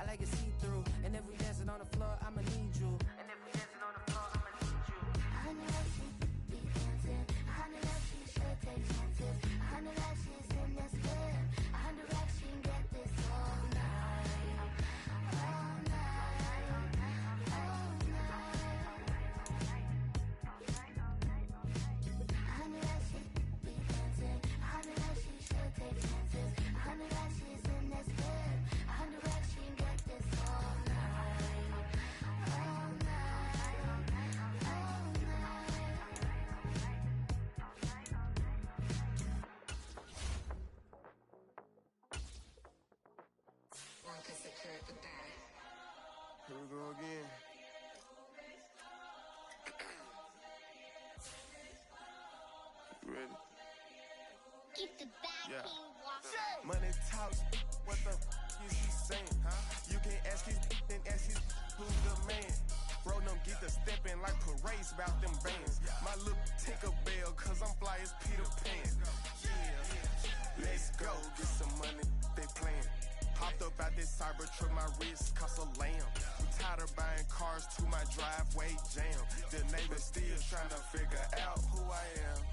I like it see-through. And if we dancing on the floor, I'ma need you. And if we dancing on the floor, I'ma need you. I know that she be dancing. I know that she should take chances. I know that she's in this bed. I know that she can get this all night. All night. All night. I know that she be dancing. I know that she should take chances. I know that she's in this bed. I know that she can get this all night. All night. All night. Here we go again. You ready? Keep the back Yeah. walking. Money talks, what the is he saying? You can ask his, then ask his who's the man. Bro, them get the stepping like parades about them bands. My little Tinker Bell, cause I'm fly as Peter Pan. Yeah, let's go, get some money, they playing. Hopped up out this cyber truck, my wrist cost a lamb. I'm tired of buying cars to my driveway jam. The neighbors still trying to figure out who I am,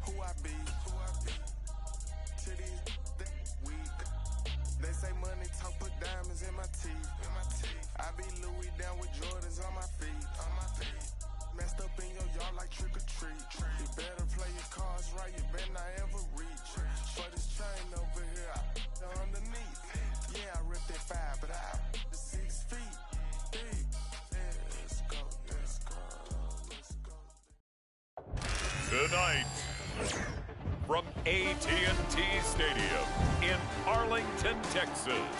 who I be. To these weak, they say money talk, put diamonds in my teeth. I be Louis down with Jordans on my feet. Messed up in your yard like trick or treat. You better play your cards right, you better not ever reach. For this chain over here, I underneath. Yeah, I ripped that 5, but I the 6 feet deep. Let's go, let's go, let's go. Tonight, from AT&T Stadium in Arlington, Texas,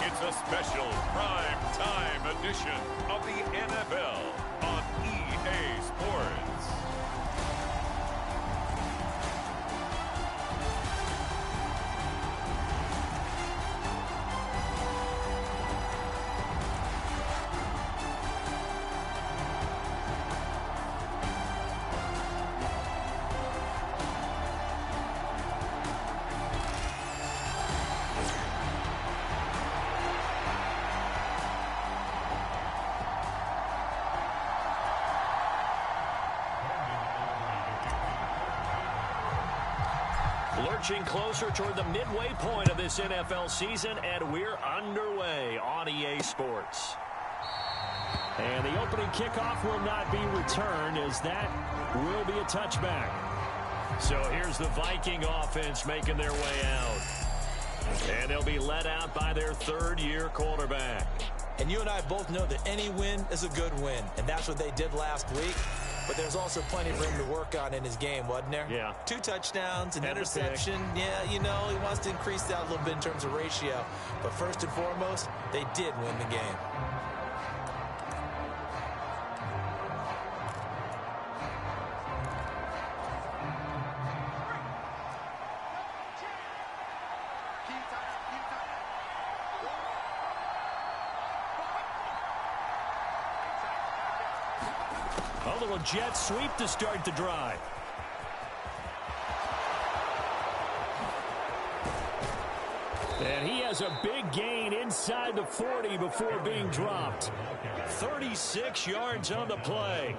it's a special prime time edition of the NFL on EA Sports. Lurching closer toward the midway point of this NFL season, and we're underway on EA Sports. And the opening kickoff will not be returned, as that will be a touchback. So here's the Viking offense making their way out. And they'll be led out by their third-year quarterback. And you and I both know that any win is a good win, and that's what they did last week. But there's also plenty for him to work on in his game, wasn't there? Yeah. 2 touchdowns, an And interception. Yeah, you know, he wants to increase that a little bit in terms of ratio. But first and foremost, they did win the game. A little jet sweep to start the drive. And he has a big gain inside the 40 before being dropped. 36 yards on the play.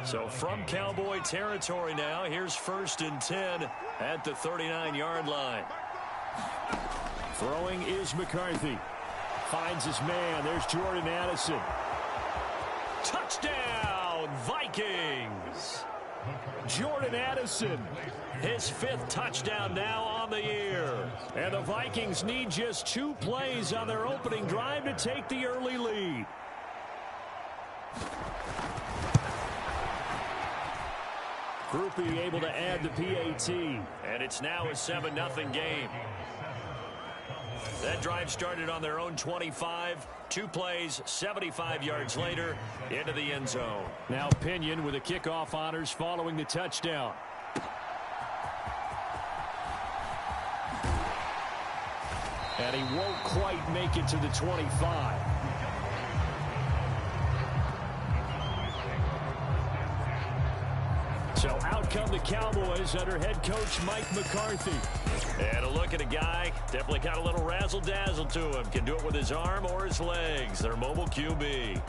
So from Cowboy territory now, here's 1st and 10 at the 39-yard line. Throwing is McCarthy. Finds his man. There's Jordan Addison. Touchdown, Vikings! Jordan Addison, his 5th touchdown now on the year. And the Vikings need just 2 plays on their opening drive to take the early lead. Groupie able to add the PAT. And it's now a 7-0 game. That drive started on their own 25. 2 plays, 75 yards later, into the end zone. Now Pinion with the kickoff honors following the touchdown. And he won't quite make it to the 25. So out come the Cowboys under head coach Mike McCarthy. And a look at a guy, definitely got a little razzle-dazzle to him. Can do it with his arm or his legs. Their mobile QB.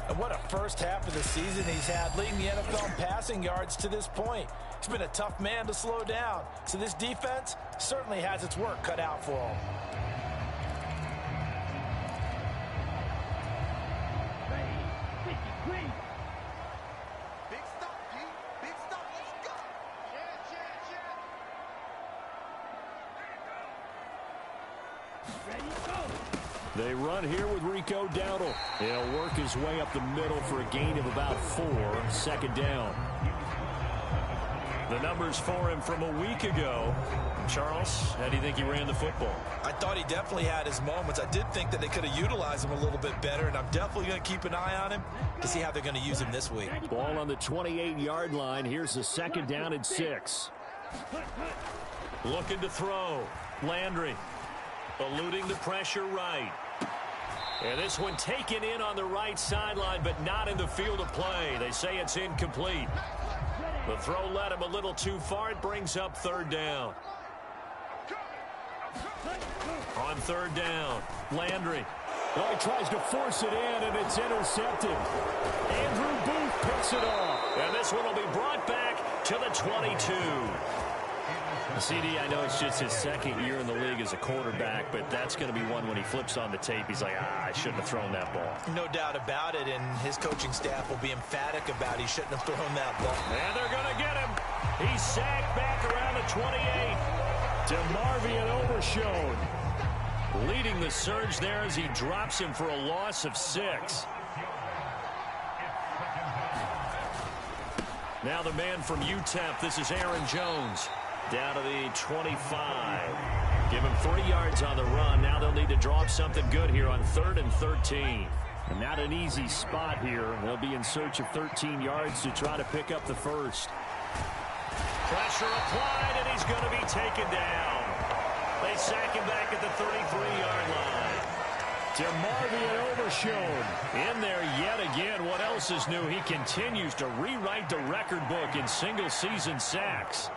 And what a first half of the season he's had, leading the NFL in passing yards to this point. He's been a tough man to slow down. So this defense certainly has its work cut out for him. They run here with Rico Dowdle. He'll work his way up the middle for a gain of about 4. Second down. The numbers for him from a week ago. Charles, how do you think he ran the football? I thought he definitely had his moments. I did think that they could have utilized him a little bit better, and I'm definitely going to keep an eye on him to see how they're going to use him this week. Ball on the 28-yard line. Here's the second down and 6. Looking to throw. Landry eluding the pressure right. And this one taken in on the right sideline, but not in the field of play. They say it's incomplete. The throw led him a little too far. It brings up third down. On third down, Landry. Well, he tries to force it in, and it's intercepted. Andrew Booth picks it off. And this one will be brought back to the 22. CD, I know it's just his second year in the league as a quarterback, but that's going to be one when he flips on the tape. He's like, I shouldn't have thrown that ball. No doubt about it, and his coaching staff will be emphatic about he shouldn't have thrown that ball. And they're going to get him. He's sacked back around the 28. DeMarvion Overshown leading the surge there as he drops him for a loss of 6. Now the man from UTEP, this is Aaron Jones. Down to the 25. Give him 3 yards on the run. Now they'll need to draw up something good here on 3rd and 13. And not an easy spot here. They'll be in search of 13 yards to try to pick up the first. Pressure applied, and he's going to be taken down. They sack him back at the 33-yard line. DeMarvion Overshown in there yet again. What else is new? He continues to rewrite the record book in single-season sacks.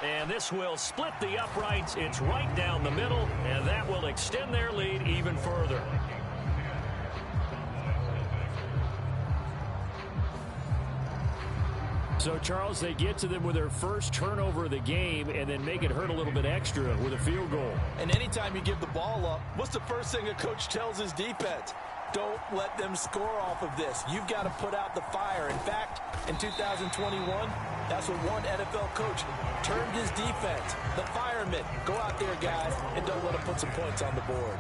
And this will split the uprights. It's right down the middle, and that will extend their lead even further. So, Charles, they get to them with their first turnover of the game and then make it hurt a little bit extra with a field goal. And anytime you give the ball up, what's the first thing a coach tells his defense? Don't let them score off of this. You've got to put out the fire. In fact, in 2021, that's what one NFL coach termed his defense. The firemen. Go out there, guys, and don't let them put some points on the board.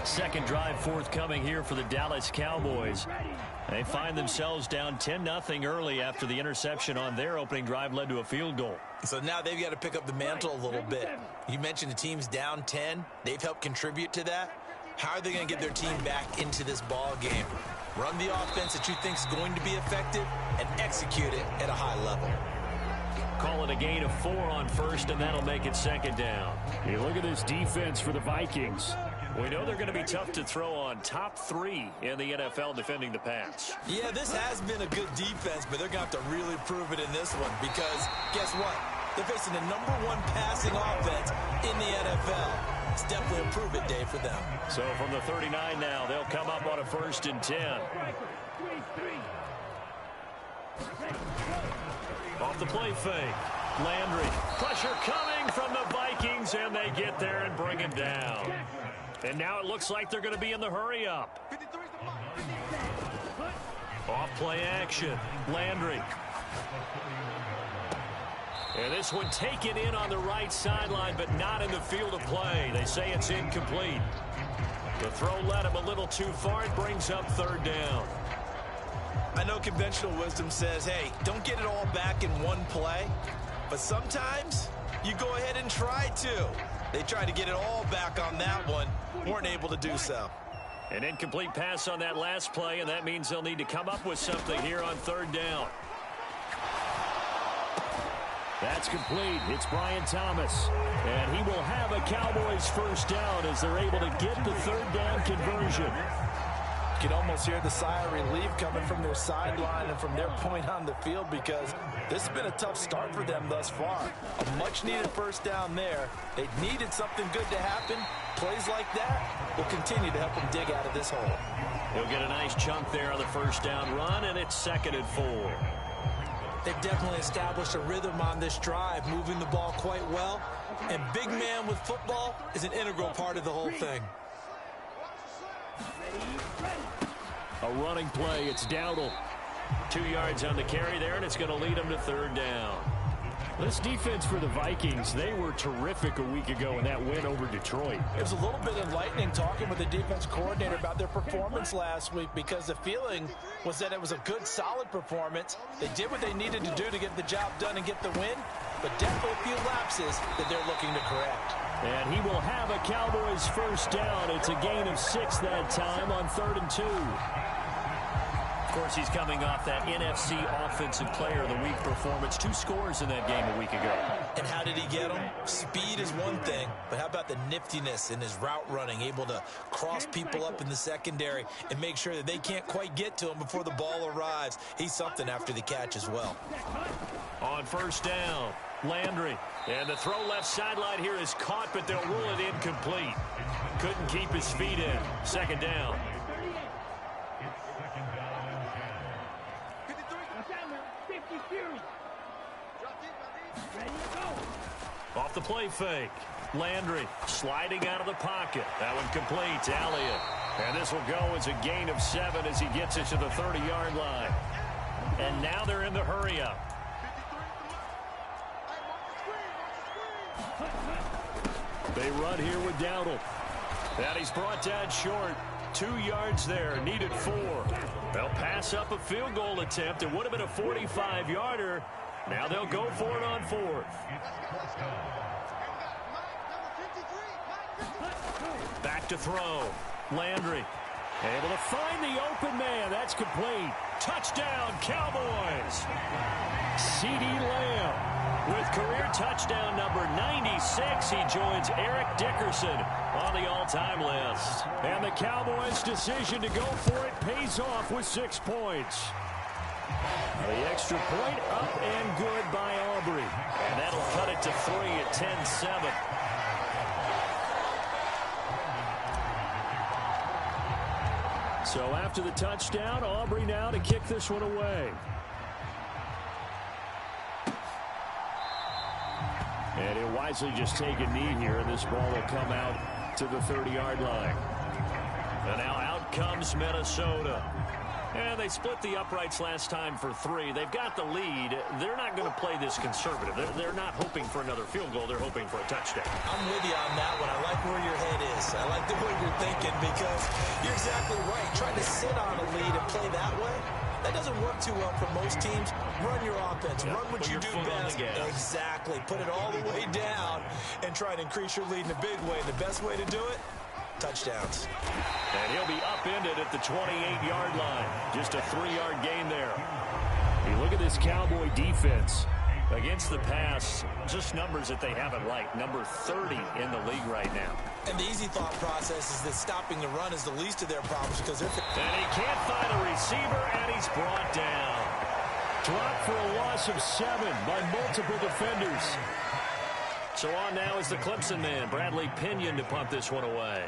Second drive forthcoming here for the Dallas Cowboys. They find themselves down 10-0 early after the interception on their opening drive led to a field goal. So now they've got to pick up the mantle a little bit. You mentioned the team's down 10. They've helped contribute to that. How are they going to get their team back into this ball game? Run the offense that you think is going to be effective and execute it at a high level. Call it a gain of 4 on first, and that'll make it second down. Hey, look at this defense for the Vikings. We know they're going to be tough to throw on. Top 3 in the NFL defending the pass. Yeah, this has been a good defense, but they're going to have to really prove it in this one because guess what? They're facing the #1 passing offense in the NFL. It's definitely a prove-it day for them. So from the 39 now, they'll come up on a 1st and 10. Off the play fake. Landry. Pressure coming from the Vikings, and they get there and bring him down. And now it looks like they're going to be in the hurry-up. Off play action. Landry. And this one taken in on the right sideline, but not in the field of play. They say it's incomplete. The throw led him a little too far. It brings up 3rd down. I know conventional wisdom says, hey, don't get it all back in one play. But sometimes you go ahead and try to. They tried to get it all back on that one. Weren't able to do so. An incomplete pass on that last play, and that means they'll need to come up with something here on 3rd down. That's complete. It's Brian Thomas. And he will have a Cowboys 1st down as they're able to get the 3rd down conversion. You can almost hear the sigh of relief coming from their sideline and from their point on the field, because this has been a tough start for them thus far. A much-needed first down there. They needed something good to happen. Plays like that will continue to help them dig out of this hole. He'll get a nice chunk there on the first down run, and it's 2nd and 4. They've definitely established a rhythm on this drive, moving the ball quite well. And big man with football is an integral part of the whole thing. A running play. It's Dowdle. 2 yards on the carry there, and it's going to lead him to 3rd down. This defense for the Vikings, they were terrific a week ago in that win over Detroit. It was a little bit enlightening talking with the defense coordinator about their performance last week, because the feeling was that it was a good, solid performance. They did what they needed to do to get the job done and get the win, but definitely a few lapses that they're looking to correct. And he will have a Cowboys first down. It's a gain of 6 that time on 3rd and 2. Of course, he's coming off that NFC Offensive Player of the Week performance. 2 scores in that game a week ago. And how did he get them? Speed is one thing, but how about the niftiness in his route running, able to cross people up in the secondary and make sure that they can't quite get to him before the ball arrives. He's something after the catch as well. On first down, Landry. And the throw left sideline here is caught, but they'll rule it incomplete. Couldn't keep his feet in. 2nd down. Off the play fake. Landry sliding out of the pocket. That one complete to Elliott. And this will go as a gain of 7 as he gets it to the 30-yard line. And now they're in the hurry-up. They run here with Dowdle. And he's brought down short. 2 yards there, needed 4. They'll pass up a field goal attempt. It would have been a 45-yarder. Now they'll go for it on 4th. Back to throw. Landry able to find the open man. That's complete. Touchdown, Cowboys. C.D. Lamb with career touchdown number 96. He joins Eric Dickerson on the all-time list. And the Cowboys' decision to go for it pays off with 6 points. The extra point up and good by Aubrey. And that'll cut it to 3 at 10-7. So after the touchdown, Aubrey now to kick this one away. And he'll wisely just take a knee here, and this ball will come out to the 30-yard line. And now out comes Minnesota. And they split the uprights last time for 3. They've got the lead. They're not going to play this conservative. They're not hoping for another field goal. They're hoping for a touchdown. I'm with you on that one. I like where your head is. I like the way you're thinking, because you're exactly right. Trying to sit on a lead and play that way, that doesn't work too well for most teams. Run your offense. Run what you do best. Exactly. Put it all the way down and try to increase your lead in a big way. The best way to do it, touchdowns. And he'll be upended at the 28-yard line. Just a 3-yard gain there. You look at this Cowboy defense. Against the pass, just numbers that they haven't liked. Number 30 in the league right now. And the easy thought process is that stopping the run is the least of their problems, because if and he can't find a receiver, and he's brought down. Dropped for a loss of 7 by multiple defenders. So on now is the Clemson man, Bradley Pinion, to punt this one away.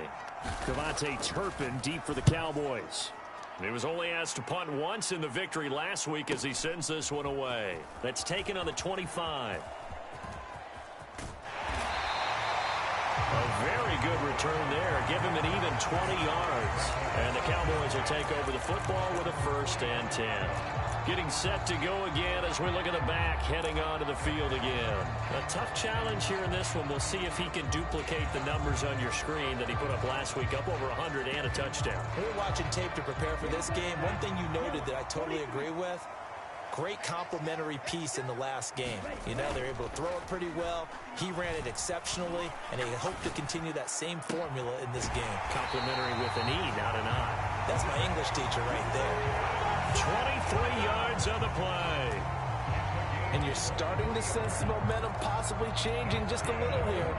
Cavante Turpin deep for the Cowboys. He was only asked to punt once in the victory last week as he sends this one away. That's taken on the 25. A very good return there. Give him an even 20 yards. And the Cowboys will take over the football with a 1st and 10. Getting set to go again as we look at the back, heading onto the field again. A tough challenge here in this one. We'll see if he can duplicate the numbers on your screen that he put up last week, up over 100 and a touchdown. We're watching tape to prepare for this game. One thing you noted that I totally agree with, great complementary piece in the last game. You know, they're able to throw it pretty well. He ran it exceptionally, and they hope to continue that same formula in this game. Complimentary with an E, not an I. That's my English teacher right there. 23 yards on the play. And you're starting to sense the momentum possibly changing just a little here.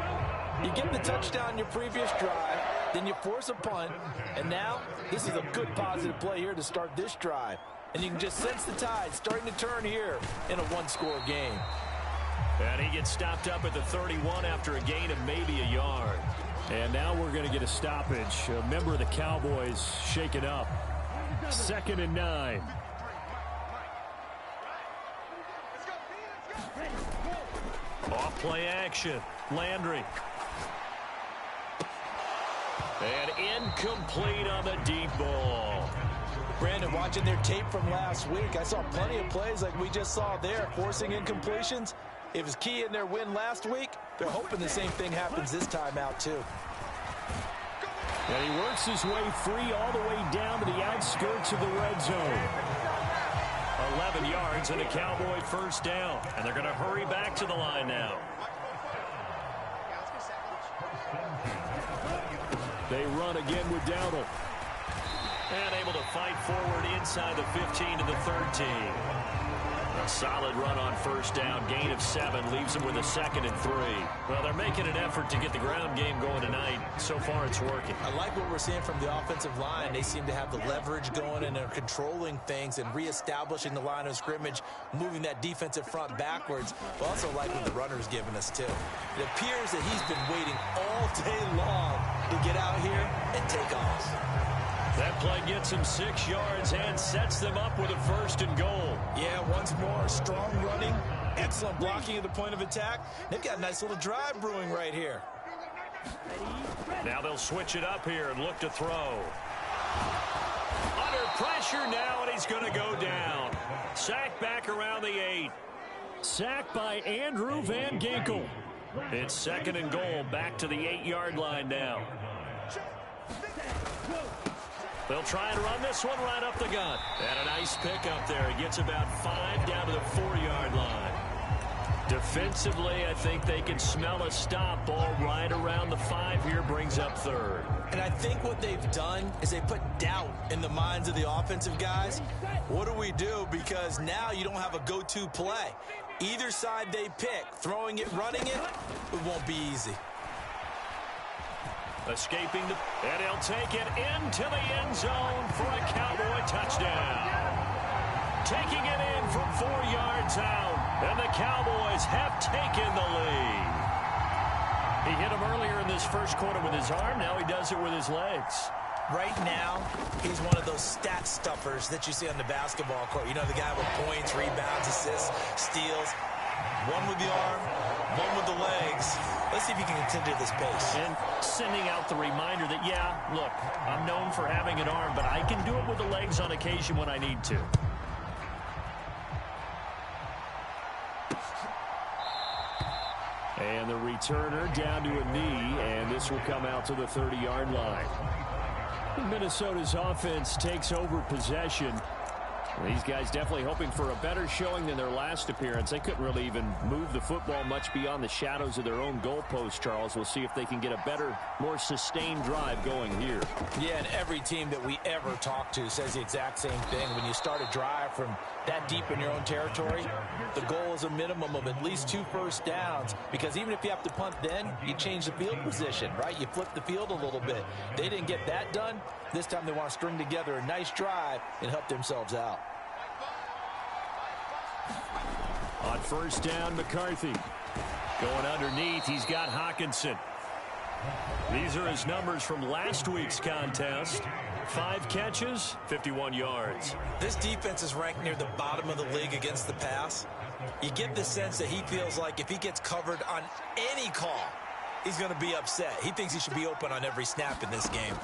You get the touchdown in your previous drive. then you force a punt, and now this is a good positive play here to start this drive. And you can just sense the tide starting to turn here in a one-score game. And he gets stopped up at the 31 after a gain of maybe a yard. And now we're going to get a stoppage. A member of the Cowboys shaken up. 2nd and 9. Off play action. Landry. And incomplete on the deep ball. Brandon, watching their tape from last week, I saw plenty of plays like we just saw there, forcing incompletions. It was key in their win last week. They're hoping the same thing happens this time out, too. And he works his way free all the way down to the outskirts of the red zone. 11 yards and a Cowboy first down. And they're going to hurry back to the line now. They run again with Dowdle. And able to fight forward inside the 15 to the 13. A solid run on first down. Gain of 7 leaves them with a 2nd and 3. Well, they're making an effort to get the ground game going tonight. So far, it's working. I like what we're seeing from the offensive line. They seem to have the leverage going, and they're controlling things and reestablishing the line of scrimmage, moving that defensive front backwards. But also like what the runner's giving us, too. It appears that he's been waiting all day long to get out here and take off. That play gets him 6 yards and sets them up with a 1st and goal. Yeah, once more, strong running, excellent blocking at the point of attack. They've got a nice little drive brewing right here. Now they'll switch it up here and look to throw. Under pressure now, and he's going to go down. Sacked back around the 8. Sacked by Andrew Van Ginkel. It's 2nd and goal, back to the 8-yard line now. They'll try and run this one right up the gut. And a nice pick up there. He gets about 5 down to the 4-yard line. Defensively, I think they can smell a stop. Ball right around the 5 here, brings up 3rd. And I think what they've done is they put doubt in the minds of the offensive guys. What do we do? Because now you don't have a go-to play. Either side they pick, throwing it, running it, it won't be easy. Escaping and he'll take it into the end zone for a Cowboy touchdown. Taking it in from 4 yards out, and the Cowboys have taken the lead. He hit him earlier in this first quarter with his arm. Now he does it with his legs. Right now, he's one of those stat stuffers that you see on the basketball court. You know, the guy with points, rebounds, assists, steals. One with the arm, one with the legs. Let's see if he can continue this pace. And sending out the reminder that, yeah, look, I'm known for having an arm, but I can do it with the legs on occasion when I need to. And the returner down to a knee, and this will come out to the 30-yard line. Minnesota's offense takes over possession. These guys definitely hoping for a better showing than their last appearance. They couldn't really even move the football much beyond the shadows of their own goalpost, Charles. We'll see if they can get a better, more sustained drive going here. Yeah, and every team that we ever talk to says the exact same thing. When you start a drive from that deep in your own territory, the goal is a minimum of at least 2 first downs, because even if you have to punt then, you change the field position, right? You flip the field a little bit. They didn't get that done. This time they want to string together a nice drive and help themselves out. On first down, McCarthy. Going underneath, he's got Hawkinson. These are his numbers from last week's contest. 5 catches, 51 yards. This defense is ranked near the bottom of the league against the pass. You get the sense that he feels like if he gets covered on any call, he's going to be upset. He thinks he should be open on every snap in this game.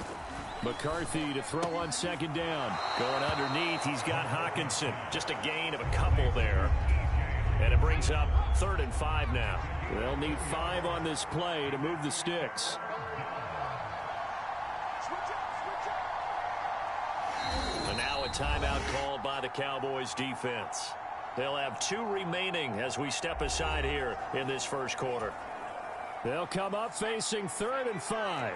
McCarthy to throw on second down. Going underneath, he's got Hawkinson. Just a gain of a couple there. And it brings up 3rd and 5 now. They'll need 5 on this play to move the sticks. And now a timeout called by the Cowboys defense. They'll have 2 remaining as we step aside here in this first quarter. They'll come up facing 3rd and 5.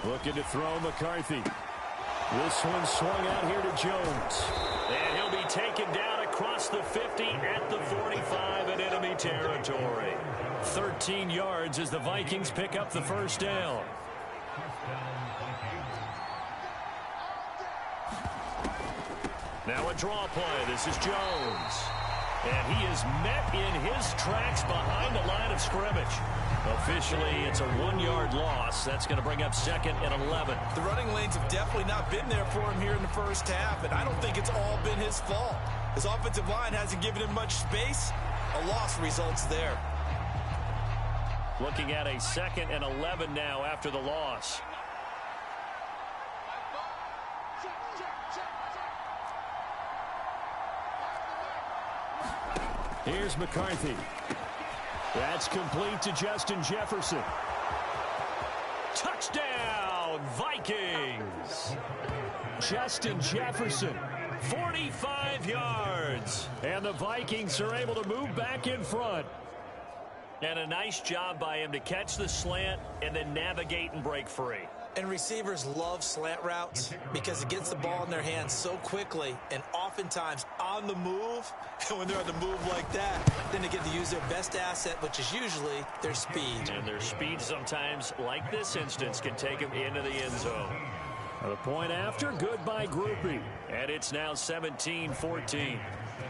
Looking to throw McCarthy. This one swung out here to Jones. And he'll be taken down across the 50 at the 45 in enemy territory. 13 yards as the Vikings pick up the first down. Now a draw play. This is Jones. And he is met in his tracks behind the line of scrimmage. Officially, it's a 1-yard loss. That's going to bring up 2nd and 11. The running lanes have definitely not been there for him here in the first half, and I don't think it's all been his fault. His offensive line hasn't given him much space. A loss results there. Looking at a 2nd and 11 now after the loss. Here's McCarthy. That's complete to Justin Jefferson. Touchdown, Vikings! Justin Jefferson, 45 yards. And the Vikings are able to move back in front. And a nice job by him to catch the slant and then navigate and break free. And receivers love slant routes because it gets the ball in their hands so quickly and oftentimes on the move. And when they're on the move like that, then they get to use their best asset, which is usually their speed. And their speed sometimes, like this instance, can take them into the end zone. The point after, good by Groupie. And it's now 17-14.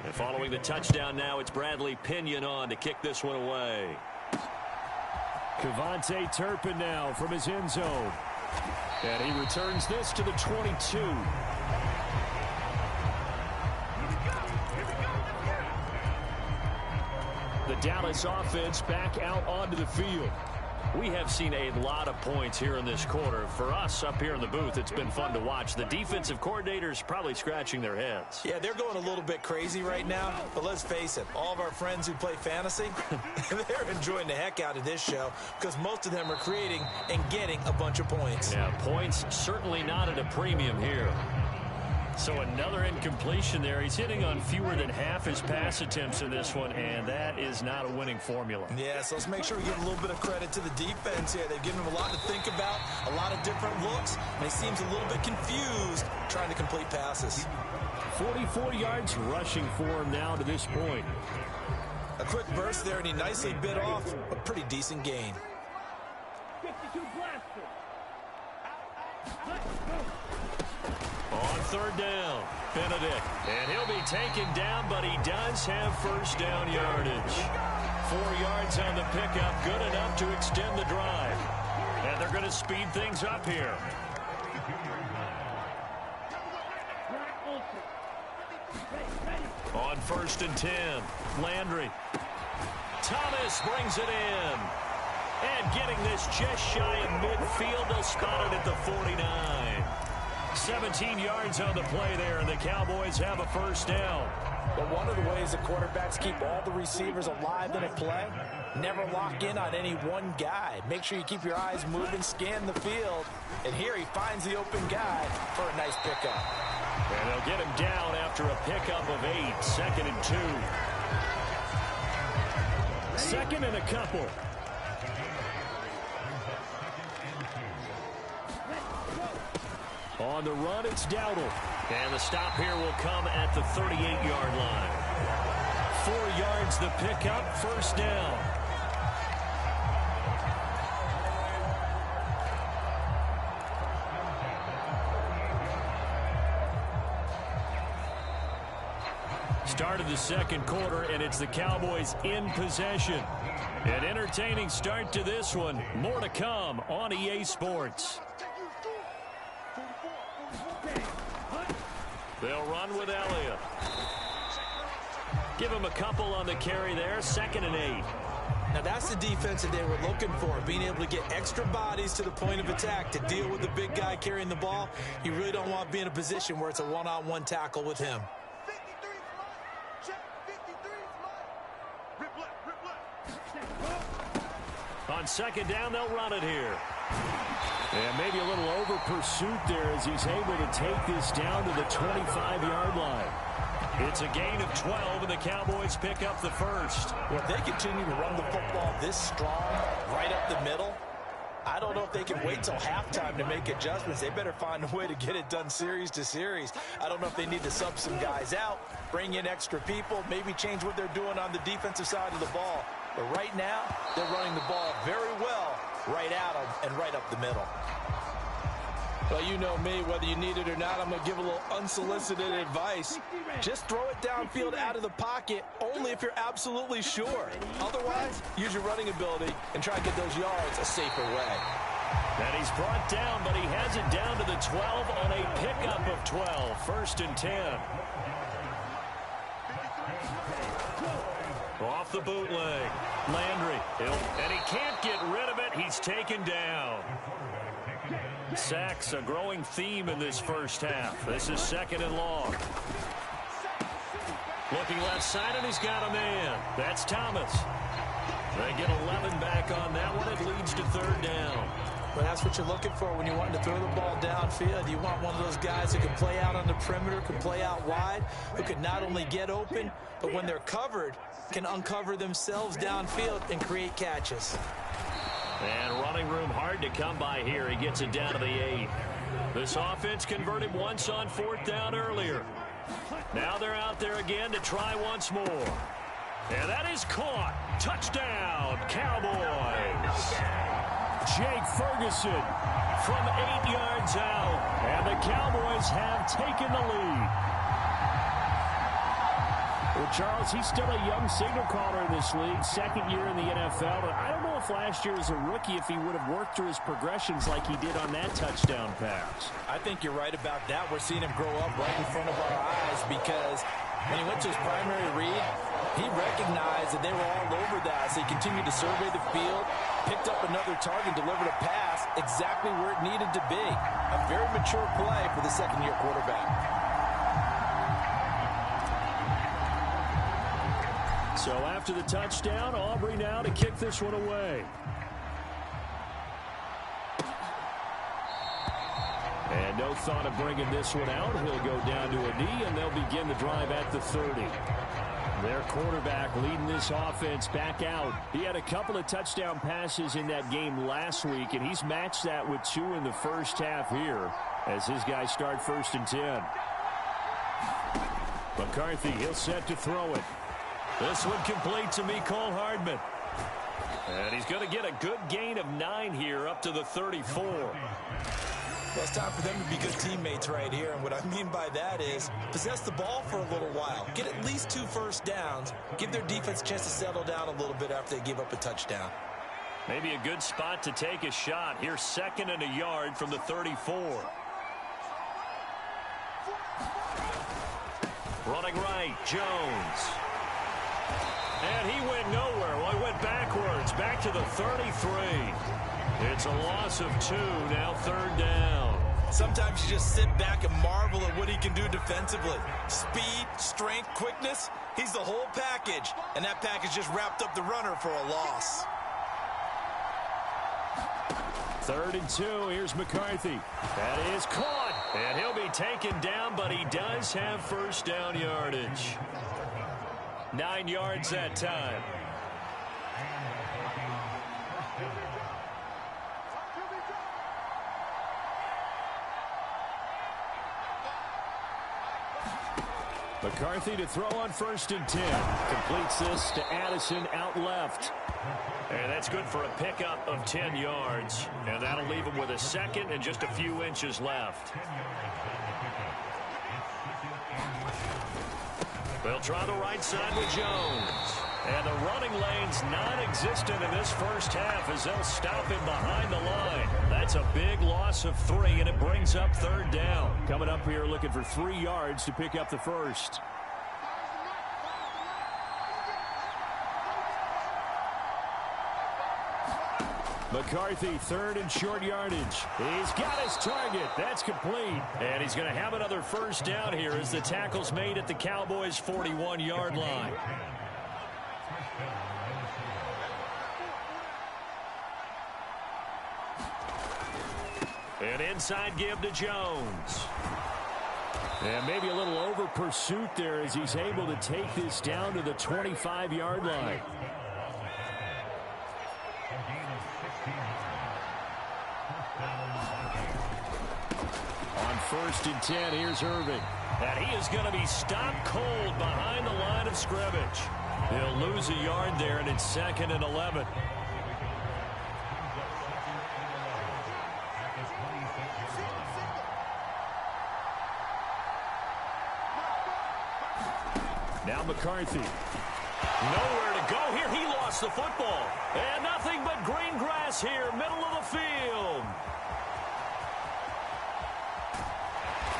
And following the touchdown now, it's Bradley Pinion on to kick this one away. Kevontae Turpin now from his end zone. And he returns this to the 22. The Dallas offense back out onto the field. We have seen a lot of points here in this quarter. For us up here in the booth, it's been fun to watch. The defensive coordinators probably scratching their heads. Yeah, they're going a little bit crazy right now. But let's face it, all of our friends who play fantasy, they're enjoying the heck out of this show because most of them are creating and getting a bunch of points. Yeah, points certainly not at a premium here. So another incompletion there. He's hitting on fewer than half his pass attempts in this one, and that is not a winning formula. Yeah, so let's make sure we give a little bit of credit to the defense here. They've given him a lot to think about, a lot of different looks, and he seems a little bit confused trying to complete passes. 44 yards rushing for him now to this point. A quick burst there, and he nicely bit off a pretty decent gain. 52 blaster. On third down, Benedict. And he'll be taken down, but he does have first down yardage. 4 yards on the pickup, good enough to extend the drive. And they're going to speed things up here. On 1st and 10, Landry. Thomas brings it in. And getting this just shy of midfield, they'll spot it at the 49. 17 yards on the play there, and the Cowboys have a first down. But one of the ways the quarterbacks keep all the receivers alive in a play, never lock in on any one guy. Make sure you keep your eyes moving, scan the field. And here he finds the open guy for a nice pickup. And they'll get him down after a pickup of 8, 2nd and 2. 2nd and a couple. On the run, it's Dowdle. And the stop here will come at the 38-yard line. 4 yards the pickup, first down. Start of the second quarter, and it's the Cowboys in possession. An entertaining start to this one. More to come on EA Sports. They'll run with Elliott. Give him a couple on the carry there. 2nd and 8. Now that's the defense that they were looking for, being able to get extra bodies to the point of attack to deal with the big guy carrying the ball. You really don't want to be in a position where it's a one-on-one tackle with him. On 2nd down, they'll run it here. And maybe a little over pursuit there as he's able to take this down to the 25-yard line. It's a gain of 12, and the Cowboys pick up the first. Well, if they continue to run the football this strong, right up the middle, I don't know if they can wait till halftime to make adjustments. They better find a way to get it done series to series. I don't know if they need to sub some guys out, bring in extra people, maybe change what they're doing on the defensive side of the ball. But right now, they're running the ball very well right at them and right up the middle. Well, you know me, whether you need it or not, I'm going to give a little unsolicited advice. Just throw it downfield out of the pocket only if you're absolutely sure. Otherwise, use your running ability and try to get those yards a safer way. And he's brought down, but he has it down to the 12 on a pickup of 12. 1st and 10. Off the bootleg. Landry. And he can't get rid of it. He's taken down. Sacks, a growing theme in this first half. This is 2nd and long. Looking left side, and he's got a man. That's Thomas. They get 11 back on that one. It leads to 3rd down. Well, that's what you're looking for when you want to throw the ball downfield. You want one of those guys who can play out on the perimeter, can play out wide, who can not only get open, but when they're covered, can uncover themselves downfield and create catches. And running room hard to come by here. He gets it down to the 8. This offense converted once on 4th down earlier. Now they're out there again to try once more. And that is caught. Touchdown, Cowboys. Jake Ferguson from 8 yards out. And the Cowboys have taken the lead. Well, Charles, he's still a young signal caller in this league, 2nd year in the NFL. But I don't know if last year as a rookie, if he would have worked through his progressions like he did on that touchdown pass. I think you're right about that. We're seeing him grow up right in front of our eyes because when he went to his primary read, he recognized that they were all over that. So he continued to survey the field, picked up another target, delivered a pass exactly where it needed to be. A very mature play for the 2nd-year quarterback. So after the touchdown, Aubrey now to kick this one away. And no thought of bringing this one out. He'll go down to a knee, and they'll begin the drive at the 30. Their quarterback leading this offense back out. He had a couple of touchdown passes in that game last week, and he's matched that with 2 in the first half here as his guys start 1st and 10. McCarthy, he'll set to throw it. This one complete to Mecole Hardman. And he's going to get a good gain of 9 here up to the 34. Well, it's time for them to be good teammates right here. And what I mean by that is possess the ball for a little while. Get at least 2 first downs. Give their defense a chance to settle down a little bit after they give up a touchdown. Maybe a good spot to take a shot. Here's 2nd and a yard from the 34. Running right, Jones. And he went nowhere. Well, he went backwards, back to the 33. It's a loss of 2, now 3rd down. Sometimes you just sit back and marvel at what he can do defensively. Speed, strength, quickness, he's the whole package. And that package just wrapped up the runner for a loss. 3rd and 2, here's McCarthy. That is caught. And he'll be taken down, but he does have 1st down yardage. 9 yards that time. McCarthy to throw on 1st and 10. Completes this to Addison out left. And that's good for a pickup of 10 yards. And that'll leave him with a 2nd and just a few inches left. They'll try the right side with Jones. And the running lane's non-existent in this first half as they'll stop him behind the line. That's a big loss of 3, and it brings up 3rd down. Coming up here looking for 3 yards to pick up the 1st. McCarthy, 3rd and short yardage. He's got his target. That's complete. And he's going to have another 1st down here as the tackle's made at the Cowboys' 41-yard line. An inside give to Jones. And maybe a little over pursuit there as he's able to take this down to the 25-yard line. 1st and 10. Here's Irving. And he is going to be stopped cold behind the line of scrimmage. He'll lose a yard there, and it's 2nd and 11. Now McCarthy. Nowhere to go here. He lost the football. And nothing but green grass here, middle of the field.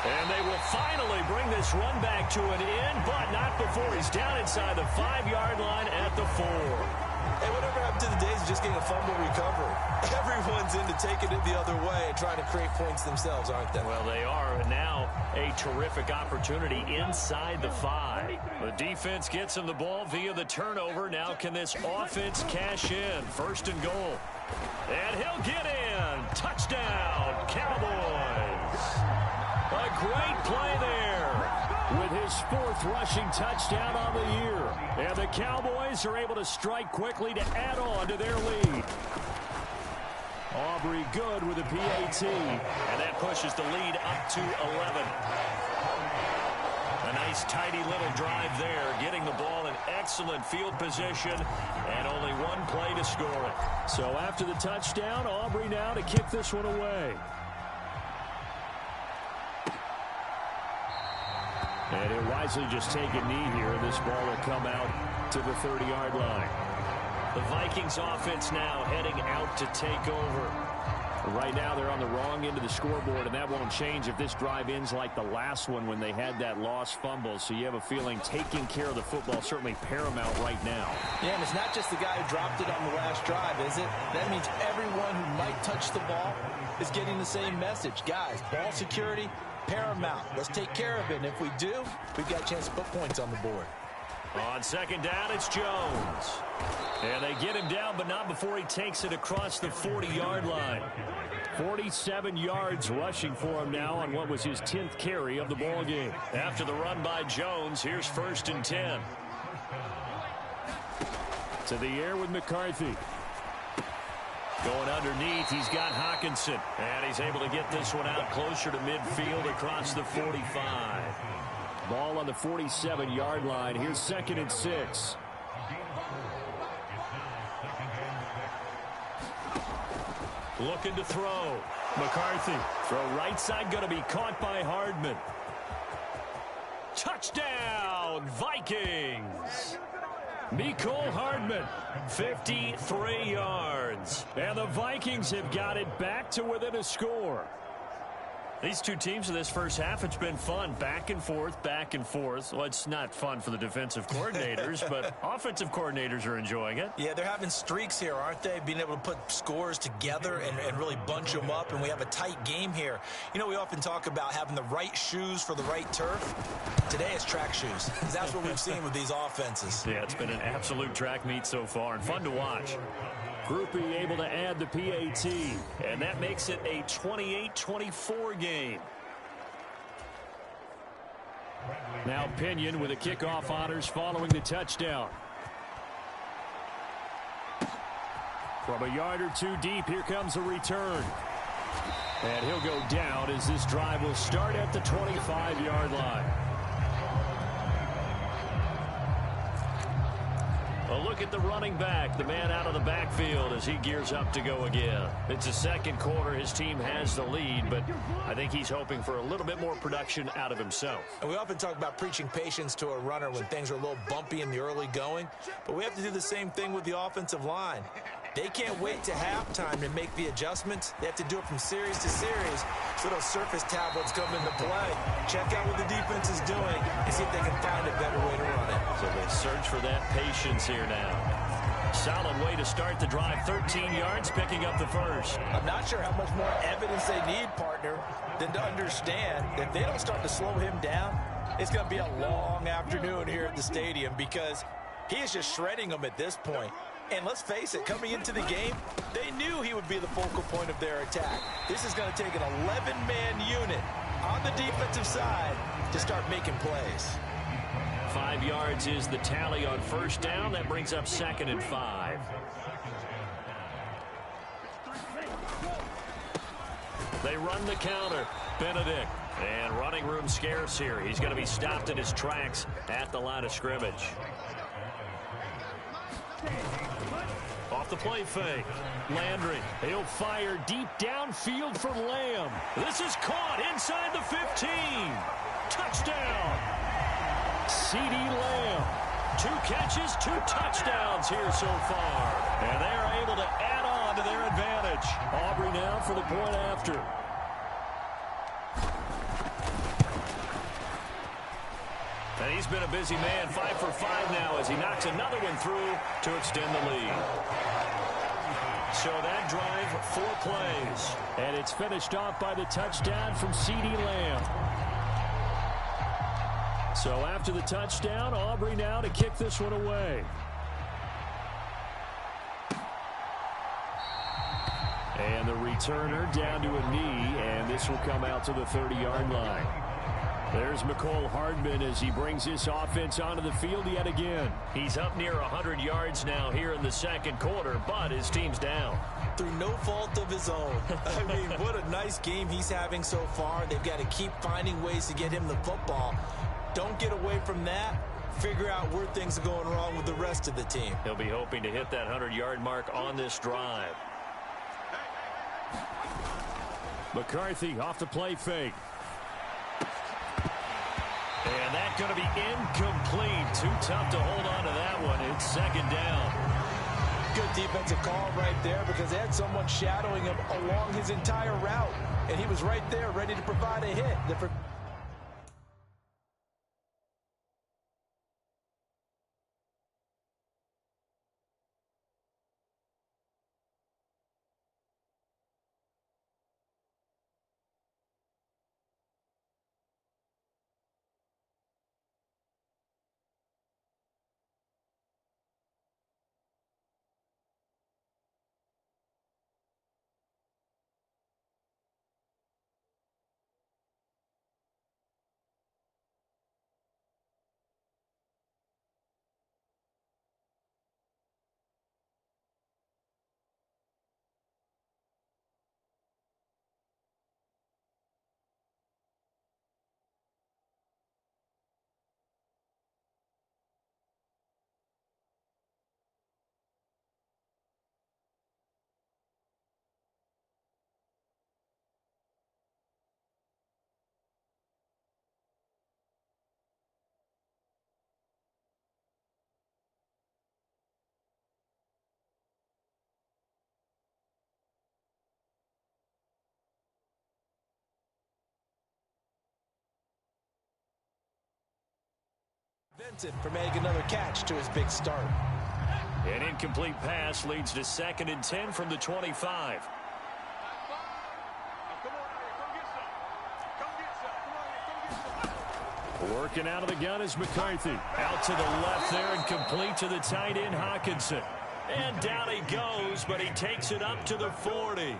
And they will finally bring this run back to an end, but not before he's down inside the 5-yard line at the 4. Hey, whatever happened to the days of just getting a fumble recovery? Everyone's into taking it the other way and trying to create points themselves, aren't they? Well, they are, and now a terrific opportunity inside the 5. The defense gets him the ball via the turnover. Now can this offense cash in? 1st and goal. And he'll get in. Touchdown, Cowboys. A great play there with his 4th rushing touchdown on the year. And the Cowboys are able to strike quickly to add on to their lead. Aubrey good with a PAT. And that pushes the lead up to 11. A nice tidy little drive there, getting the ball in excellent field position, and only one play to score it. So after the touchdown, Aubrey now to kick this one away. And he'll wisely just take a knee here, and this ball will come out to the 30-yard line. The Vikings offense now heading out to take over. Right now they're on the wrong end of the scoreboard, and that won't change if this drive ends like the last one when they had that lost fumble. So you have a feeling taking care of the football certainly paramount right now. Yeah, and it's not just the guy who dropped it on the last drive, is it? That means everyone who might touch the ball is getting the same message. Guys, ball security, paramount. Let's take care of it, and if we do, we've got a chance to put points on the board. On 2nd down, it's Jones. And they get him down, but not before he takes it across the 40-yard line. 47 yards rushing for him now on what was his 10th carry of the ball game. After the run by Jones, here's 1st and 10. To the air with McCarthy. Going underneath, he's got Hawkinson. And he's able to get this one out closer to midfield across the 45. Ball on the 47-yard line. Here's 2nd and 6. Looking to throw. McCarthy. Throw right side, going to be caught by Hardman. Touchdown, Vikings. Mecole Hardman, 53 yards. And the Vikings have got it back to within a score. These two teams in this first half, it's been fun. Back and forth, back and forth. Well, it's not fun for the defensive coordinators, but offensive coordinators are enjoying it. Yeah, they're having streaks here, aren't they? Being able to put scores together and really bunch them up, and we have a tight game here. You know, we often talk about having the right shoes for the right turf. Today it's track shoes. That's what we've seen with these offenses. Yeah, it's been an absolute track meet so far, and fun to watch. Groupie able to add the PAT, and that makes it a 28-24 game. Now Pinion with the kickoff honors following the touchdown. From a yard or two deep, here comes a return. And he'll go down as this drive will start at the 25-yard line. A look at the running back, the man out of the backfield as he gears up to go again. It's the second quarter. His team has the lead, but I think he's hoping for a little bit more production out of himself. And we often talk about preaching patience to a runner when things are a little bumpy in the early going, but we have to do the same thing with the offensive line. They can't wait to halftime to make the adjustments. They have to do it from series to series, so those surface tablets come into play. Check out what the defense is doing and see if they can find a better way to run it. So they search for that patience here now. Solid way to start the drive. 13 yards, picking up the first. I'm not sure how much more evidence they need, partner, than to understand that if they don't start to slow him down, it's going to be a long afternoon here at the stadium because he is just shredding them at this point. And let's face it, coming into the game, they knew he would be the focal point of their attack. This is going to take an 11-man unit on the defensive side to start making plays. 5 yards is the tally on first down. That brings up 2nd and 5. They run the counter. Benedict And running room scarce here. He's going to be stopped in his tracks at the line of scrimmage. Off the play fake. Landry. He'll fire deep downfield for Lamb. This is caught inside the 15. Touchdown. C.D. Lamb. 2 catches, 2 touchdowns here so far. And they are able to add on to their advantage. Aubrey now for the point after. And he's been a busy man, 5 for 5 now as he knocks another one through to extend the lead. So that drive, 4 plays. And it's finished off by the touchdown from C.D. Lamb. So after the touchdown, Aubrey now to kick this one away. And the returner down to a knee, and this will come out to the 30-yard line. There's McCole Hardman as he brings this offense onto the field yet again. He's up near 100 yards now here in the second quarter, but his team's down. Through no fault of his own. I mean, what a nice game he's having so far. They've got to keep finding ways to get him the football. Don't get away from that. Figure out where things are going wrong with the rest of the team. He'll be hoping to hit that 100-yard mark on this drive. McCarthy off the play fake. And that's going to be incomplete. Too tough to hold on to that one. It's second down. Good defensive call right there because they had someone shadowing him along his entire route. And he was right there ready to provide a hit. Vincent for making another catch to his big start. An incomplete pass leads to 2nd and 10 from the 25. Working out of the gun is McCarthy. Out to the left there and complete to the tight end Hawkinson. And down he goes, but he takes it up to the 40.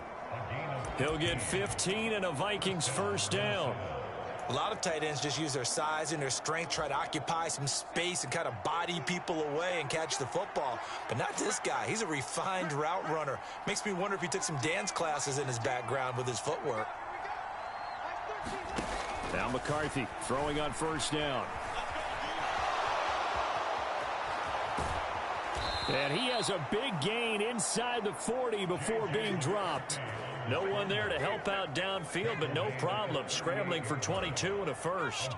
He'll get 15 and a Vikings first down. A lot of tight ends just use their size and their strength, try to occupy some space and kind of body people away and catch the football. But not this guy. He's a refined route runner. Makes me wonder if he took some dance classes in his background with his footwork. Now McCarthy throwing on first down. And he has a big gain inside the 40 before being dropped. No one there to help out downfield, but no problem. Scrambling for 22 and a first.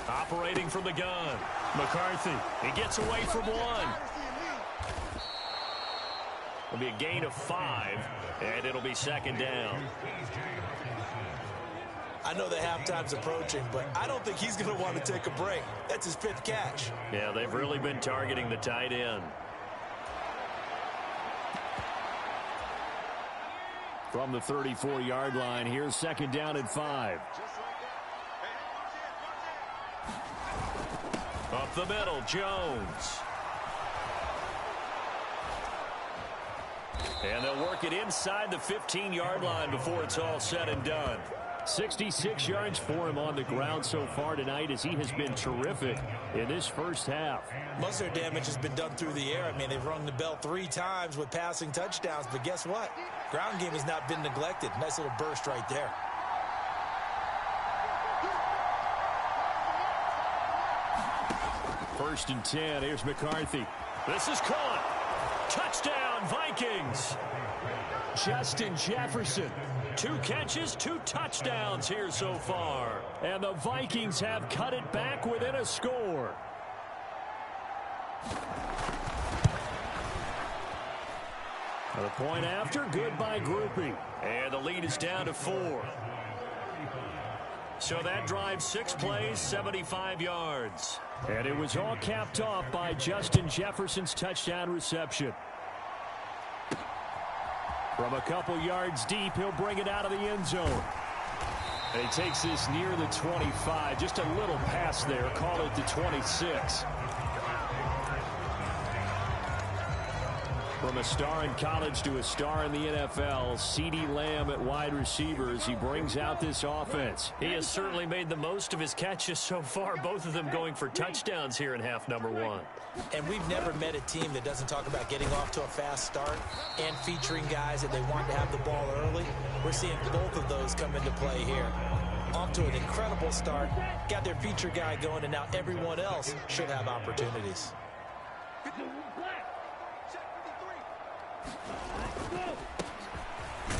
Operating from the gun. McCarthy, he gets away from one. It'll be a gain of 5, and it'll be second down. I know the halftime's approaching, but I don't think he's going to want to take a break. That's his 5th catch. Yeah, they've really been targeting the tight end. From the 34-yard line, here's second down and 5. Up the middle, Jones. And they'll work it inside the 15-yard line before it's all said and done. 66 yards for him on the ground so far tonight, as he has been terrific in this first half. Most of their damage has been done through the air. I mean, they've rung the bell 3 times with passing touchdowns, but guess what? Ground game has not been neglected. Nice little burst right there. First and 10. Here's McCarthy. This is caught. Touchdown, Vikings. Justin Jefferson. 2 catches, 2 touchdowns here so far. And the Vikings have cut it back within a score. The point after, good by Groupie. And the lead is down to 4. So that drive 6 plays, 75 yards. And it was all capped off by Justin Jefferson's touchdown reception. From a couple yards deep, he'll bring it out of the end zone. And he takes this near the 25. Just a little pass there. Call it the 26. From a star in college to a star in the NFL, CeeDee Lamb at wide receiver as he brings out this offense. He has certainly made the most of his catches so far, both of them going for touchdowns here in half number 1. And we've never met a team that doesn't talk about getting off to a fast start and featuring guys that they want to have the ball early. We're seeing both of those come into play here. Off to an incredible start, got their feature guy going, and now everyone else should have opportunities.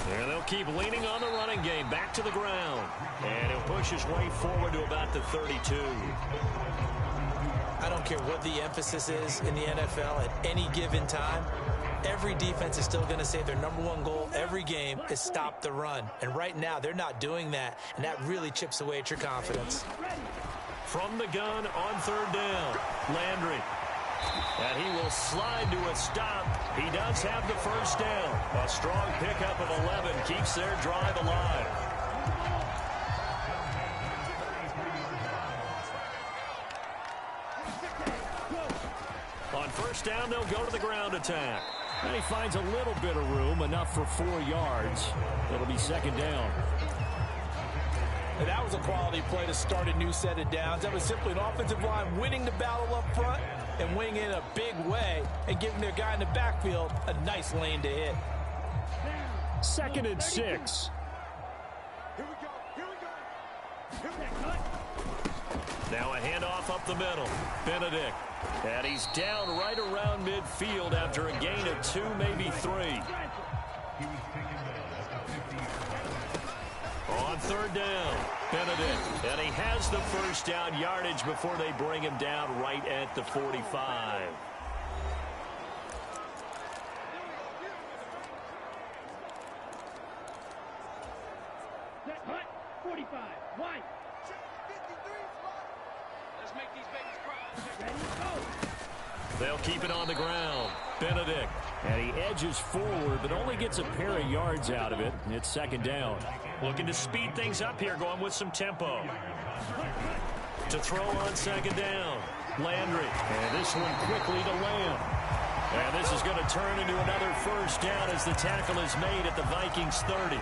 And they'll keep leaning on the running game. Back to the ground. And he'll push his way forward to about the 32. I don't care what the emphasis is in the NFL at any given time. Every defense is still going to say their #1 goal every game is stop the run. And right now, they're not doing that. And that really chips away at your confidence. From the gun on 3rd down, Landry. And he will slide to a stop. He does have the first down. A strong pickup of 11 keeps their drive alive. On 1st down, they'll go to the ground attack. And he finds a little bit of room, enough for 4 yards. It'll be 2nd down. And that was a quality play to start a new set of downs. That was simply an offensive line winning the battle up front and winning in a big way and giving their guy in the backfield a nice lane to hit. 2nd and 6. Now a handoff up the middle. Benedict. And he's down right around midfield after a gain of 2, maybe 3. On 3rd down, Benedict. And he has the first down yardage before they bring him down right at the 45. Hut, 45, wide. Let's make these babies cry. Ready, go. They'll keep it on the ground. Benedict. And he edges forward, but only gets a pair of yards out of it. It's 2nd down. Looking to speed things up here, going with some tempo. To throw on 2nd down. Landry. And this one quickly to Lamb. And this is going to turn into another first down as the tackle is made at the Vikings 30.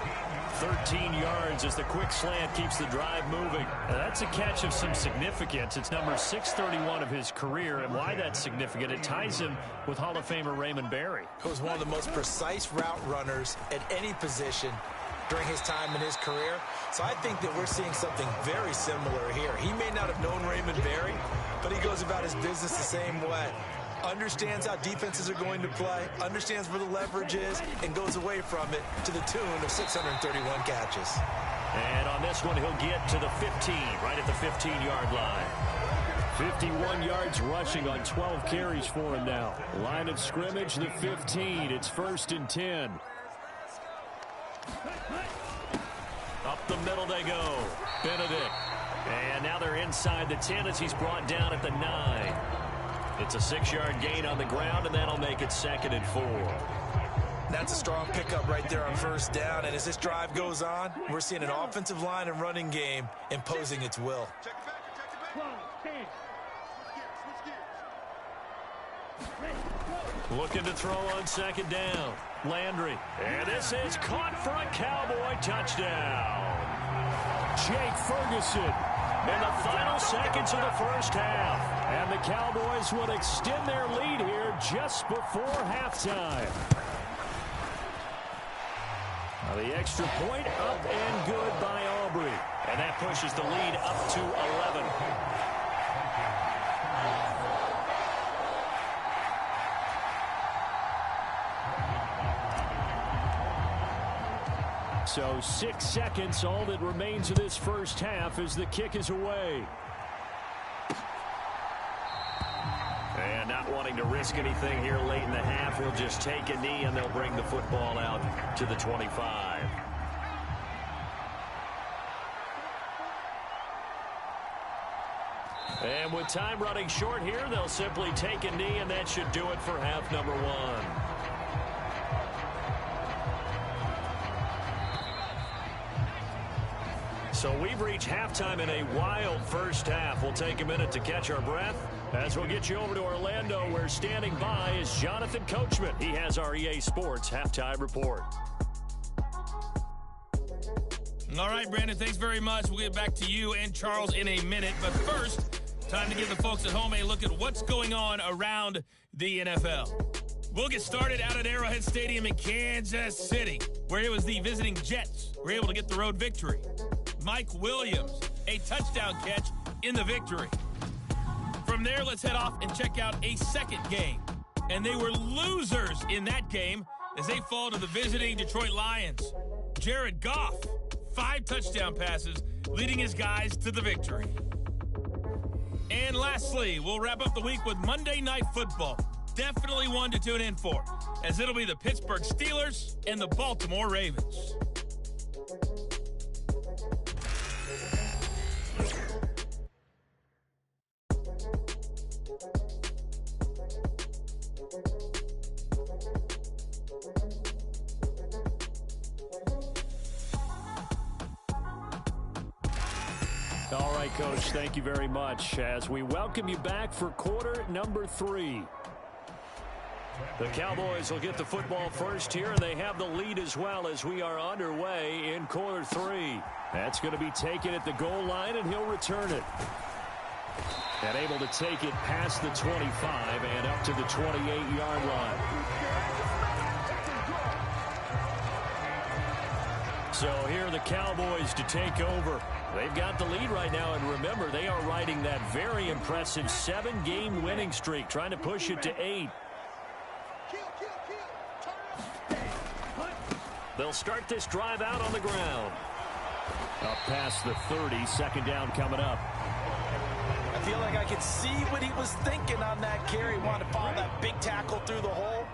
13 yards as the quick slant keeps the drive moving. Now that's a catch of some significance. It's number 631 of his career, and why that's significant, it ties him with Hall of Famer Raymond Berry. He was one of the most precise route runners at any position during his time in his career. So I think that we're seeing something very similar here. He may not have known Raymond Berry, but he goes about his business the same way. Understands how defenses are going to play, understands where the leverage is, and goes away from it to the tune of 631 catches. And on this one, he'll get to the 15, right at the 15-yard line. 51 yards rushing on 12 carries for him now. Line of scrimmage, the 15. It's 1st and 10. Up the middle they go. Benedict. And now they're inside the 10 as he's brought down at the 9. It's a 6-yard gain on the ground, and that'll make it 2nd and 4. That's a strong pickup right there on 1st down, and as this drive goes on, we're seeing an offensive line and running game imposing its will. Looking to throw on 2nd down. Landry. And this is caught for a Cowboy touchdown. Jake Ferguson in the final seconds of the first half. And the Cowboys will extend their lead here just before halftime. Now the extra point up and good by Aubrey. And that pushes the lead up to 11. So 6 seconds, all that remains of this first half as the kick is away. And not wanting to risk anything here late in the half, we'll just take a knee and they'll bring the football out to the 25. And with time running short here, they'll simply take a knee, and that should do it for half number one. So we've reached halftime in a wild first half. We'll take a minute to catch our breath as we'll get you over to Orlando, where standing by is Jonathan Coachman. He has our EA Sports halftime report. All right, Brandon, thanks very much. We'll get back to you and Charles in a minute. But first, time to give the folks at home a look at what's going on around the NFL. We'll get started out at Arrowhead Stadium in Kansas City, where it was the visiting Jets who were able to get the road victory. Mike Williams, a touchdown catch in the victory. From there, let's head off and check out a second game. And they were losers in that game as they fall to the visiting Detroit Lions. Jared Goff, 5 touchdown passes, leading his guys to the victory. And lastly, we'll wrap up the week with Monday Night Football. Definitely one to tune in for, as it'll be the Pittsburgh Steelers and the Baltimore Ravens. All right, Coach, thank you very much as we welcome you back for quarter number 3. The Cowboys will get the football first here, and they have the lead as well as we are underway in quarter 3. That's going to be taken at the goal line, and he'll return it. And able to take it past the 25 and up to the 28-yard line. So here are the Cowboys to take over. They've got the lead right now, and remember, they are riding that very impressive 7-game winning streak, trying to push it to 8. They'll start this drive out on the ground. Up past the 30, second down coming up. I feel like I could see what he was thinking on that carry. Wanted to follow that big tackle through the hole.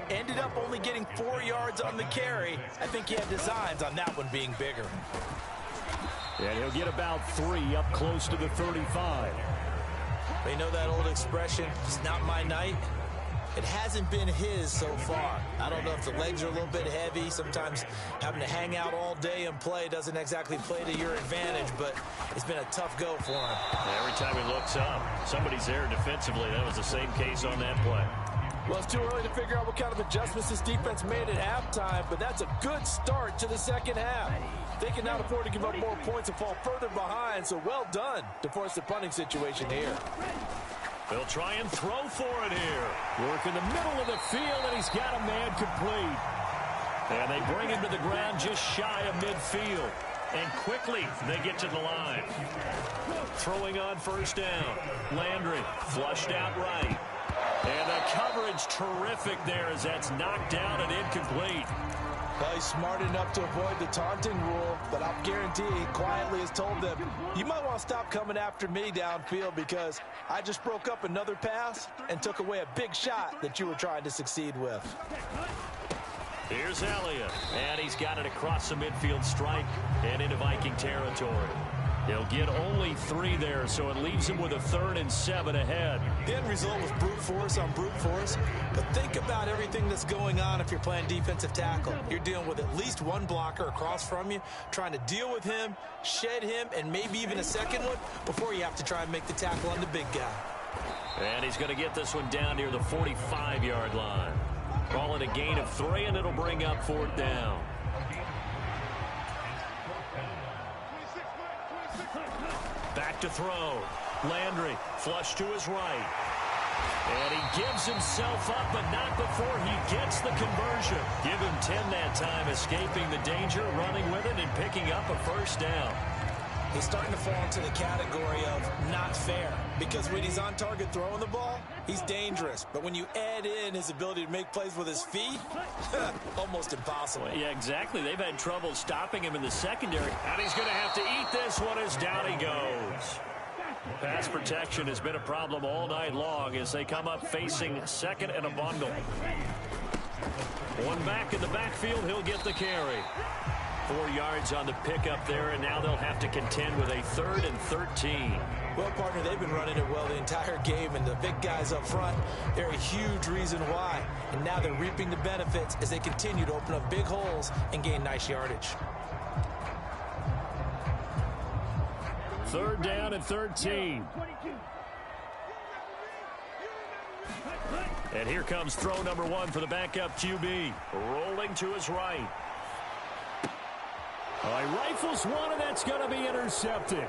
Ended up only getting 4 yards on the carry. I think he had designs on that one being bigger. And he'll get about 3 up close to the 35. They know that old expression, it's not my night. It hasn't been his so far. I don't know if the legs are a little bit heavy. Sometimes having to hang out all day and play doesn't exactly play to your advantage, but it's been a tough go for him. Every time he looks up, somebody's there defensively. That was the same case on that play. Well, it's too early to figure out what kind of adjustments this defense made at halftime, but that's a good start to the second half. They can now afford to give up more points and fall further behind, so well done to force the punting situation here. They'll try and throw for it here. Work in the middle of the field, and he's got a man complete. And they bring him to the ground just shy of midfield. And quickly, they get to the line. Throwing on first down. Landry flushed out right. And the coverage terrific there as that's knocked down and incomplete. Well, he's smart enough to avoid the taunting rule, but I'll guarantee he quietly has told them, you might want to stop coming after me downfield because I just broke up another pass and took away a big shot that you were trying to succeed with. Here's Elliott, and he's got it across the midfield stripe and into Viking territory. He'll get only 3 there, so it leaves him with a 3rd and 7 ahead. The end result was brute force on brute force, but think about everything that's going on if you're playing defensive tackle. You're dealing with at least one blocker across from you, trying to deal with him, shed him, and maybe even a second one before you have to try and make the tackle on the big guy. And he's going to get this one down near the 45-yard line. Call it a gain of 3, and it'll bring up 4th down. Back to throw. Landry, flush to his right. And he gives himself up, but not before he gets the conversion. Give him 10 that time, escaping the danger, running with it, and picking up a first down. He's starting to fall into the category of not fair, because when he's on target throwing the ball, he's dangerous. But when you add in his ability to make plays with his feet, almost impossible. Well, yeah, exactly. They've had trouble stopping him in the secondary. And he's going to have to eat this one as down he goes. Pass protection has been a problem all night long as they come up facing second and a bundle. One back in the backfield, he'll get the carry. 4 yards on the pickup there, and now they'll have to contend with a 3rd and 13. Well, partner, they've been running it well the entire game, and the big guys up front, they're a huge reason why. And now they're reaping the benefits as they continue to open up big holes and gain nice yardage. 3rd down and 13. And here comes throw number 1 for the backup QB. Rolling to his right. He rifles one, and that's going to be intercepted.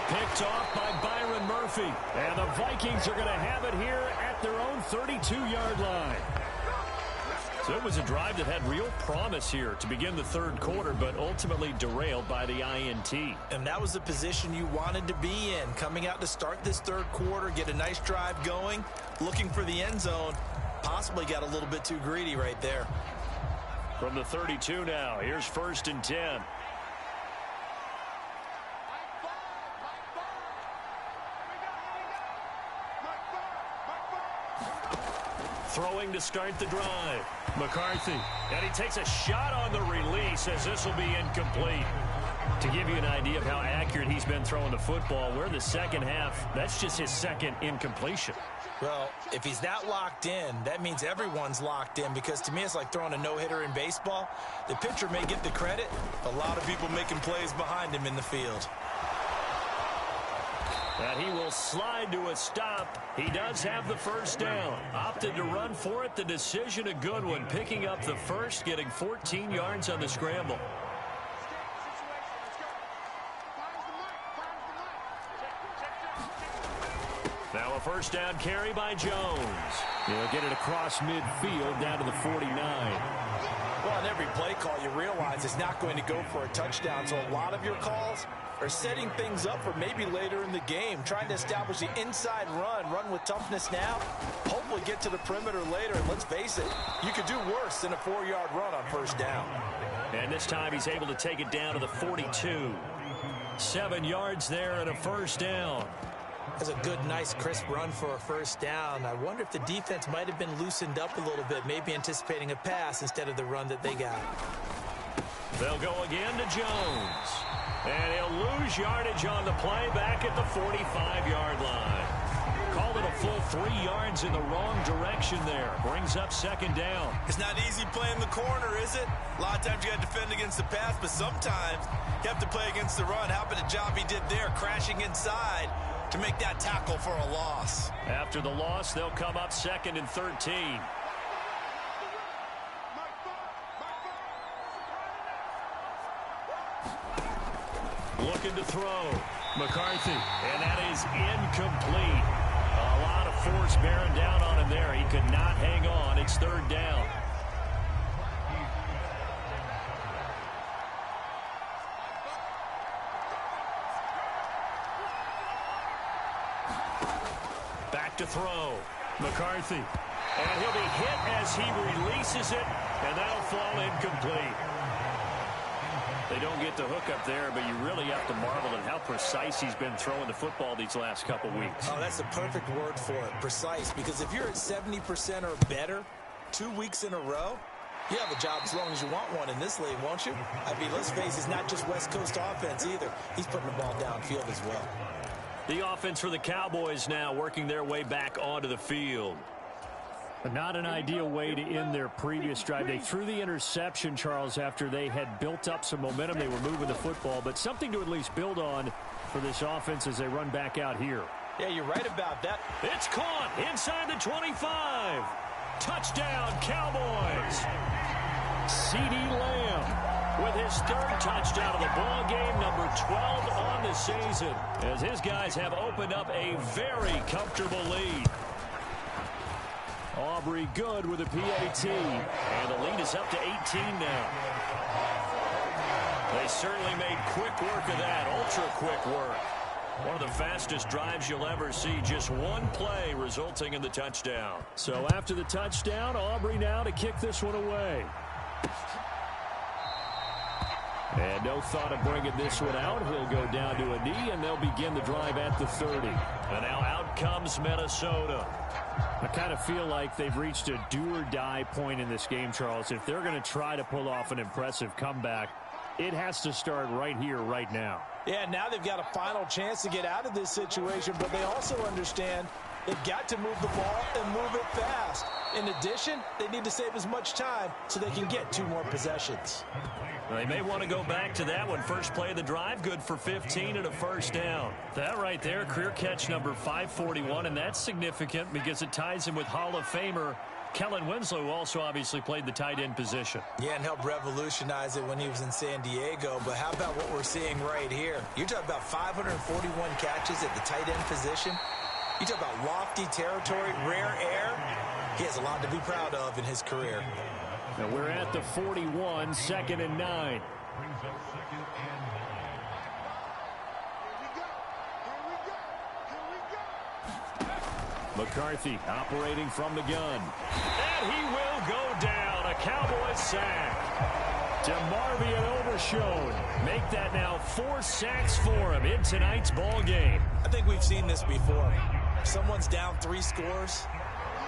Picked off by Byron Murphy. And the Vikings are going to have it here at their own 32-yard line. So it was a drive that had real promise here to begin the 3rd quarter, but ultimately derailed by the INT. And that was the position you wanted to be in, coming out to start this 3rd quarter, get a nice drive going, looking for the end zone. Possibly got a little bit too greedy right there. From the 32 now, here's 1st and 10. Throwing to start the drive. McCarthy. And he takes a shot on the release as this will be incomplete. To give you an idea of how accurate he's been throwing the football, we're in the second half. That's just his 2nd incompletion. Well, if he's not locked in, that means everyone's locked in, because to me it's like throwing a no-hitter in baseball. The pitcher may get the credit, a lot of people making plays behind him in the field. And he will slide to a stop. He does have the first down. Opted to run for it. The decision a good one. Picking up the first, getting 14 yards on the scramble. Now a first down carry by Jones. He'll get it across midfield down to the 49. Well, on every play call, you realize it's not going to go for a touchdown. So a lot of your calls are setting things up for maybe later in the game, trying to establish the inside run with toughness now, hopefully get to the perimeter later. And let's face it, you could do worse than a 4-yard run on first down. And this time he's able to take it down to the 42. 7 yards there and a first down. That's a good, nice, crisp run for a first down. I wonder if the defense might have been loosened up a little bit, maybe anticipating a pass instead of the run that they got. They'll go again to Jones. And he'll lose yardage on the play back at the 45-yard line. Called it a full 3 yards in the wrong direction there. Brings up 2nd down. It's not easy playing the corner, is it? A lot of times you got to defend against the pass, but sometimes you have to play against the run. How about the job he did there, crashing inside to make that tackle for a loss. After the loss, they'll come up 2nd and 13. Looking to throw. McCarthy. And that is incomplete. A lot of force bearing down on him there. He could not hang on. It's 3rd down. Back to throw. McCarthy. And he'll be hit as he releases it, and that'll fall incomplete. They don't get the hook up there, but you really have to marvel at how precise he's been throwing the football these last couple weeks. Oh, that's the perfect word for it, precise, because if you're at 70% or better 2 weeks in a row, you have a job as long as you want one in this league, won't you? I mean, let's face it, it's not just West Coast offense either. He's putting the ball downfield as well. The offense for the Cowboys now working their way back onto the field. But not an ideal way to end their previous drive. They threw the interception, Charles, after they had built up some momentum. They were moving the football, but something to at least build on for this offense as they run back out here. Yeah, you're right about that. It's caught inside the 25. Touchdown, Cowboys. CeeDee Lamb with his third touchdown of the ball game, number 12 on the season, as his guys have opened up a very comfortable lead. Aubrey good with a PAT, and the lead is up to 18 now. They certainly made quick work of that, ultra-quick work. One of the fastest drives you'll ever see, just one play resulting in the touchdown. So after the touchdown, Aubrey now to kick this one away. And no thought of bringing this one out. He'll go down to a knee, and they'll begin the drive at the 30. And now out comes Minnesota. I kind of feel like they've reached a do-or-die point in this game, Charles. If they're going to try to pull off an impressive comeback, it has to start right here, right now. Yeah, now they've got a final chance to get out of this situation, but they also understand they've got to move the ball and move it fast. In addition, they need to save as much time so they can get 2 more possessions. Well, they may want to go back to that one. First play of the drive, good for 15 and a first down. That right there, career catch number 541, and that's significant because it ties him with Hall of Famer Kellen Winslow, who also obviously played the tight end position. Yeah, and helped revolutionize it when he was in San Diego. But how about what we're seeing right here? You're talking about 541 catches at the tight end position. You talk about lofty territory, rare air. He has a lot to be proud of in his career. Now we're at the 41, 2nd and 9. McCarthy operating from the gun. And he will go down. A Cowboys sack. DeMarvion Overshown. Make that now 4 sacks for him in tonight's ball game. I think we've seen this before. Someone's down 3 scores.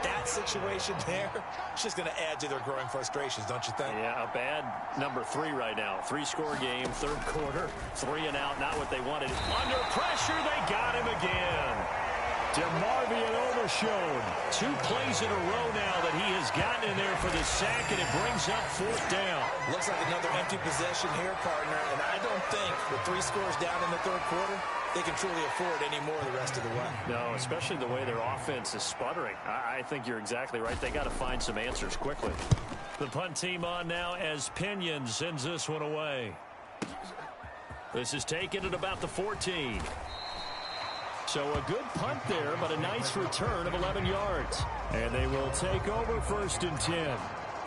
That situation there, it's just going to add to their growing frustrations, don't you think? Yeah, a bad number 3 right now. 3-score game, 3rd quarter, 3 and out, not what they wanted. Under pressure, they got him again. DeMarvion Overshown. 2 plays in a row now that he has gotten in there for the sack, and it brings up 4th down. Looks like another empty possession here, partner, and I don't think with 3 scores down in the 3rd quarter, they can truly afford any more the rest of the way. No, especially the way their offense is sputtering. I think you're exactly right. They got to find some answers quickly. The punt team on now as Pinion sends this one away. This is taken at about the 14. So a good punt there, but a nice return of 11 yards. And they will take over 1st and 10.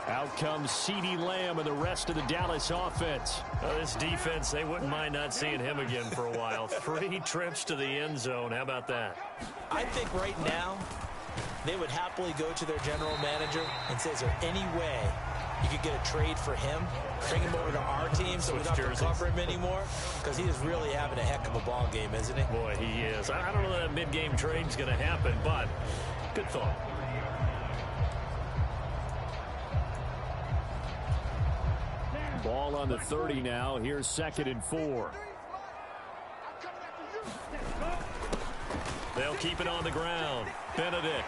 Out comes CeeDee Lamb and the rest of the Dallas offense. This defense, they wouldn't mind not seeing him again for a while. 3 trips to the end zone. How about that? I think right now they would happily go to their general manager and say, is there any way you could get a trade for him, bring him over to our team so we don't have to cover him anymore? Because he is really having a heck of a ball game, isn't he? Boy, he is. I don't know that mid-game trade is going to happen, but good thought. Ball on the 30 now. Here's 2nd and 4. They'll keep it on the ground. Benedict.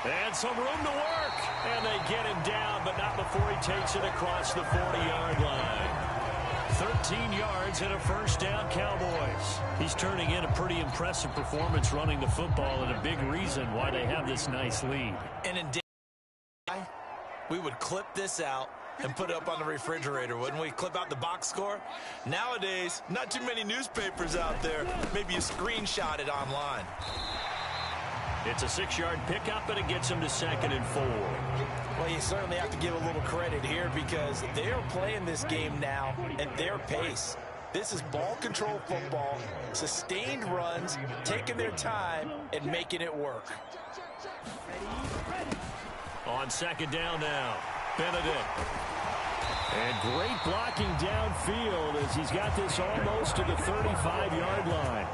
And some room to work. And they get him down, but not before he takes it across the 40-yard line. 13 yards and a first down, Cowboys. He's turning in a pretty impressive performance running the football, and a big reason why they have this nice lead. And in we would clip this out and put it up on the refrigerator, wouldn't we? Clip out the box score. Nowadays, not too many newspapers out there. Maybe you screenshot it online. It's a 6-yard pickup, and it gets him to 2nd and 4. Well, you certainly have to give a little credit here because they're playing this game now at their pace. This is ball control football, sustained runs, taking their time, and making it work. On 2nd down now, Benedict. And great blocking downfield as he's got this almost to the 35-yard line.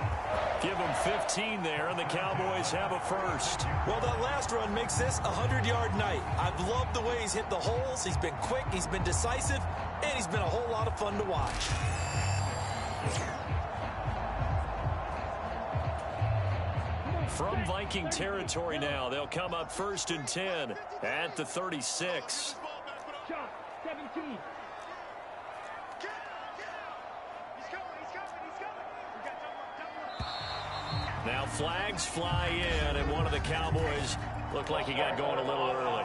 Give him 15 there, and the Cowboys have a first. Well, that last run makes this a 100-yard night. I've loved the way he's hit the holes. He's been quick, he's been decisive, and he's been a whole lot of fun to watch. From Viking territory now, they'll come up 1st and 10 at the 36. 17. Now flags fly in, and one of the Cowboys looked like he got going a little early.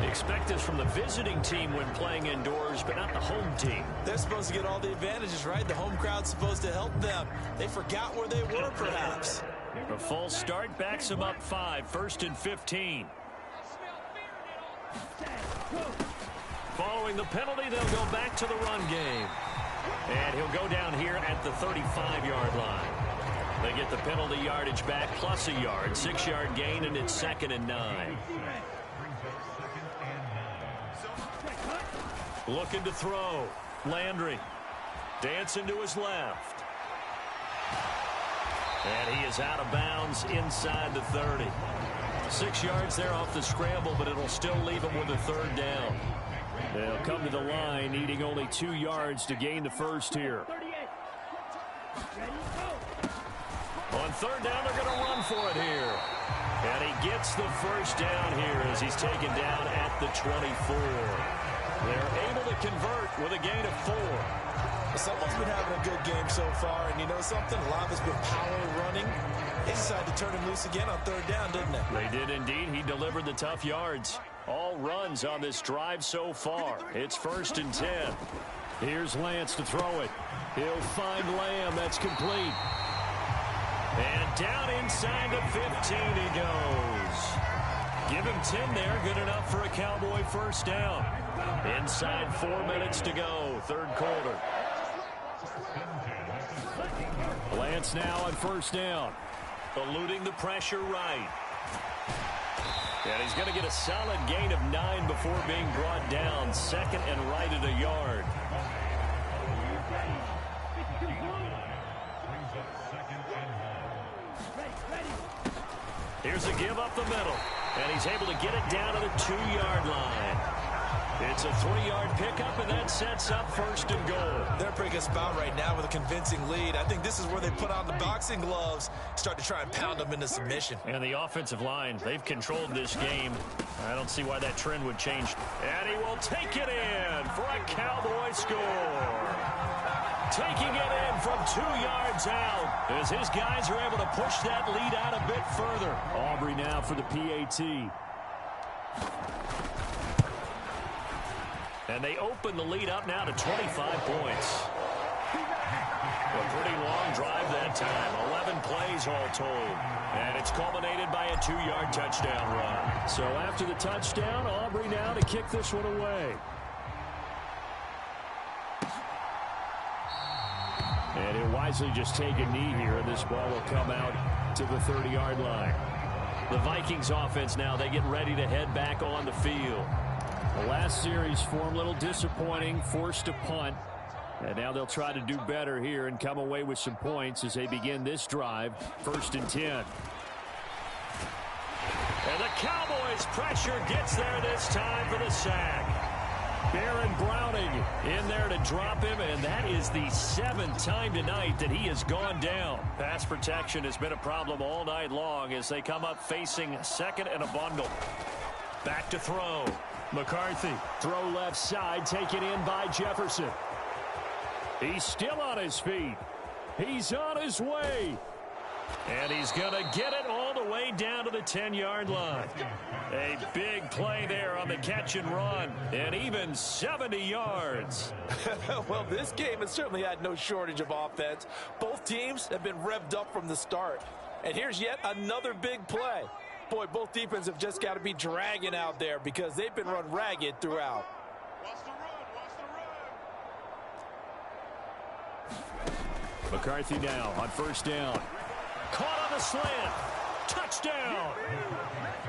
Expect this from the visiting team when playing indoors, but not the home team. They're supposed to get all the advantages, right? The home crowd's supposed to help them. They forgot where they were, perhaps. A false start backs him up 5, 1st and 15. Following the penalty, they'll go back to the run game. And he'll go down here at the 35-yard line. They get the penalty yardage back plus a yard, 6-yard gain, and it's 2nd and 9. Looking to throw. Landry dancing to his left. And he is out of bounds inside the 30. 6 yards there off the scramble, but it'll still leave him with a 3rd down. They'll come to the line, needing only 2 yards to gain the first here. On 3rd down, they're going to run for it here. And he gets the first down here as he's taken down at the 24. They're able to convert with a gain of 4. Someone's been having a good game so far, and you know something? A lot of it's been power running. They decided to turn him loose again on 3rd down, didn't they? They did indeed. He delivered the tough yards. All runs on this drive so far. It's 1st and 10. Here's Lance to throw it. He'll find Lamb. That's complete. And down inside the 15 he goes. Give him 10 there. Good enough for a Cowboy first down. Inside 4 minutes to go. 3rd quarter. Lance now on 1st down. Eluding the pressure right. And he's going to get a solid gain of 9 before being brought down. 2nd and right at a yard. Here's a give up the middle. And he's able to get it down to the 2-yard line. It's a 3-yard pickup, and that sets up 1st and goal. They're a pretty good spot right now with a convincing lead. I think this is where they put on the boxing gloves, start to try and pound them into submission. And the offensive line, they've controlled this game. I don't see why that trend would change. And he will take it in for a Cowboy score. Taking it in from 2 yards out as his guys are able to push that lead out a bit further. Aubrey now for the PAT. And they open the lead up now to 25 points. A pretty long drive that time. 11 plays all told. And it's culminated by a 2-yard touchdown run. So after the touchdown, Aubrey now to kick this one away. And he'll wisely just take a knee here, and this ball will come out to the 30-yard line. The Vikings offense now, they get ready to head back on the field. The last series for them, a little disappointing, forced to punt. And now they'll try to do better here and come away with some points as they begin this drive, 1st and 10. And the Cowboys' pressure gets there this time for the sack. Baron Browning in there to drop him, and that is the 7th time tonight that he has gone down. Pass protection has been a problem all night long as they come up facing 2nd and a bundle. Back to throw. McCarthy, throw left side, taken in by Jefferson. He's still on his feet. He's on his way. And he's going to get it all the way down to the 10-yard line. A big play there on the catch and run. And even 70 yards. Well, this game has certainly had no shortage of offense. Both teams have been revved up from the start. And here's yet another big play. Boy, both defenses have just got to be dragging out there because they've been run ragged throughout. McCarthy now on 1st down. Caught on the slant. Touchdown.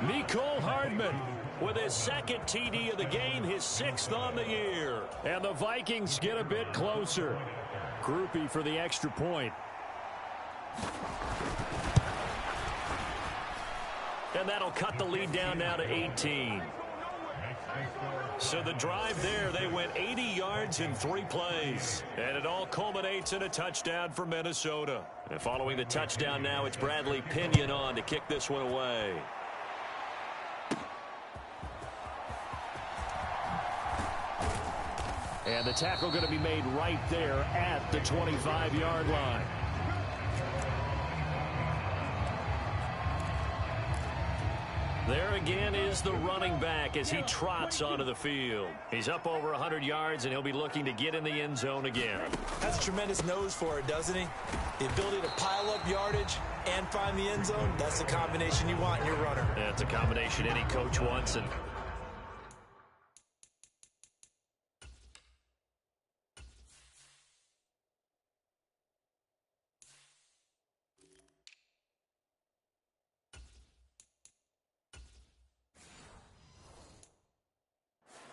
Mecole Hardman with his 2nd TD of the game, his 6th on the year. And the Vikings get a bit closer. Groupie for the extra point. And that'll cut the lead down now to 18. So the drive there, they went 80 yards in 3 plays. And it all culminates in a touchdown for Minnesota. And following the touchdown now, it's Bradley Pinion on to kick this one away. And the tackle going to be made right there at the 25-yard line. There again is the running back as he trots onto the field. He's up over 100 yards, and he'll be looking to get in the end zone again. Has a tremendous nose for it, doesn't he? The ability to pile up yardage and find the end zone, that's the combination you want in your runner. Yeah, it's a combination any coach wants, and